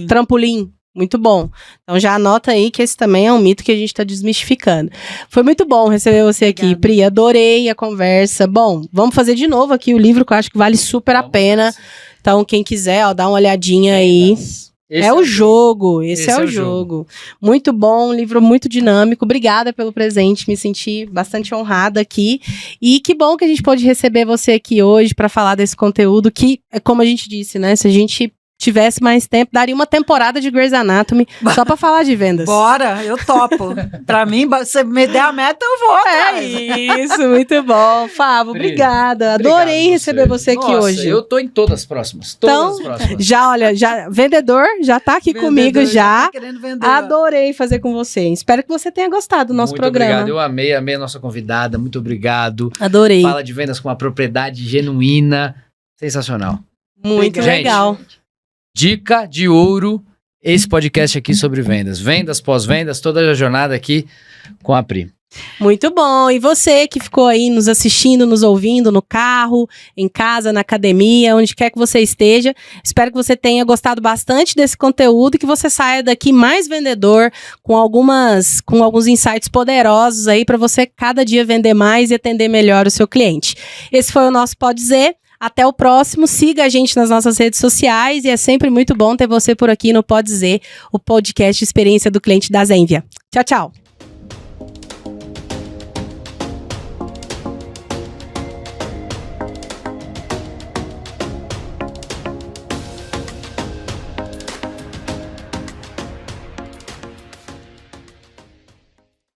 trampolim. Muito bom. Então já anota aí que esse também é um mito que a gente está desmistificando. Foi muito bom receber você aqui, Pri. Adorei a conversa. Bom, vamos fazer de novo aqui o livro que eu acho que vale super a pena. Então quem quiser, dá uma olhadinha aí. Esse é o jogo, esse é o jogo. Muito bom, um livro muito dinâmico. Obrigada pelo presente, me senti bastante honrada aqui. E que bom que a gente pôde receber você aqui hoje para falar desse conteúdo que, como a gente disse, né? Se a gente tivesse mais tempo, daria uma temporada de Grey's Anatomy só pra falar de vendas. Bora, eu topo. Pra mim, você me der a meta, eu vou atrás. Isso, muito bom. Fábio, obrigada. Adorei receber você aqui hoje. Eu tô em todas as próximas. Todas as próximas. Vendedor, já tá aqui comigo já. Tá Adorei fazer com você. Espero que você tenha gostado do nosso programa. Muito obrigado, eu amei a nossa convidada. Muito obrigado. Adorei. Fala de vendas com uma propriedade genuína. Sensacional. Muito legal. Dica de ouro, esse podcast aqui sobre vendas. Vendas, pós-vendas, toda a jornada aqui com a Pri. Muito bom. E você que ficou aí nos assistindo, nos ouvindo no carro, em casa, na academia, onde quer que você esteja. Espero que você tenha gostado bastante desse conteúdo e que você saia daqui mais vendedor, com alguns insights poderosos aí para você cada dia vender mais e atender melhor o seu cliente. Esse foi o nosso Pode Dizer. Até o próximo, siga a gente nas nossas redes sociais e é sempre muito bom ter você por aqui no Pode Dizer, o podcast Experiência do Cliente da Zenvia. Tchau, tchau!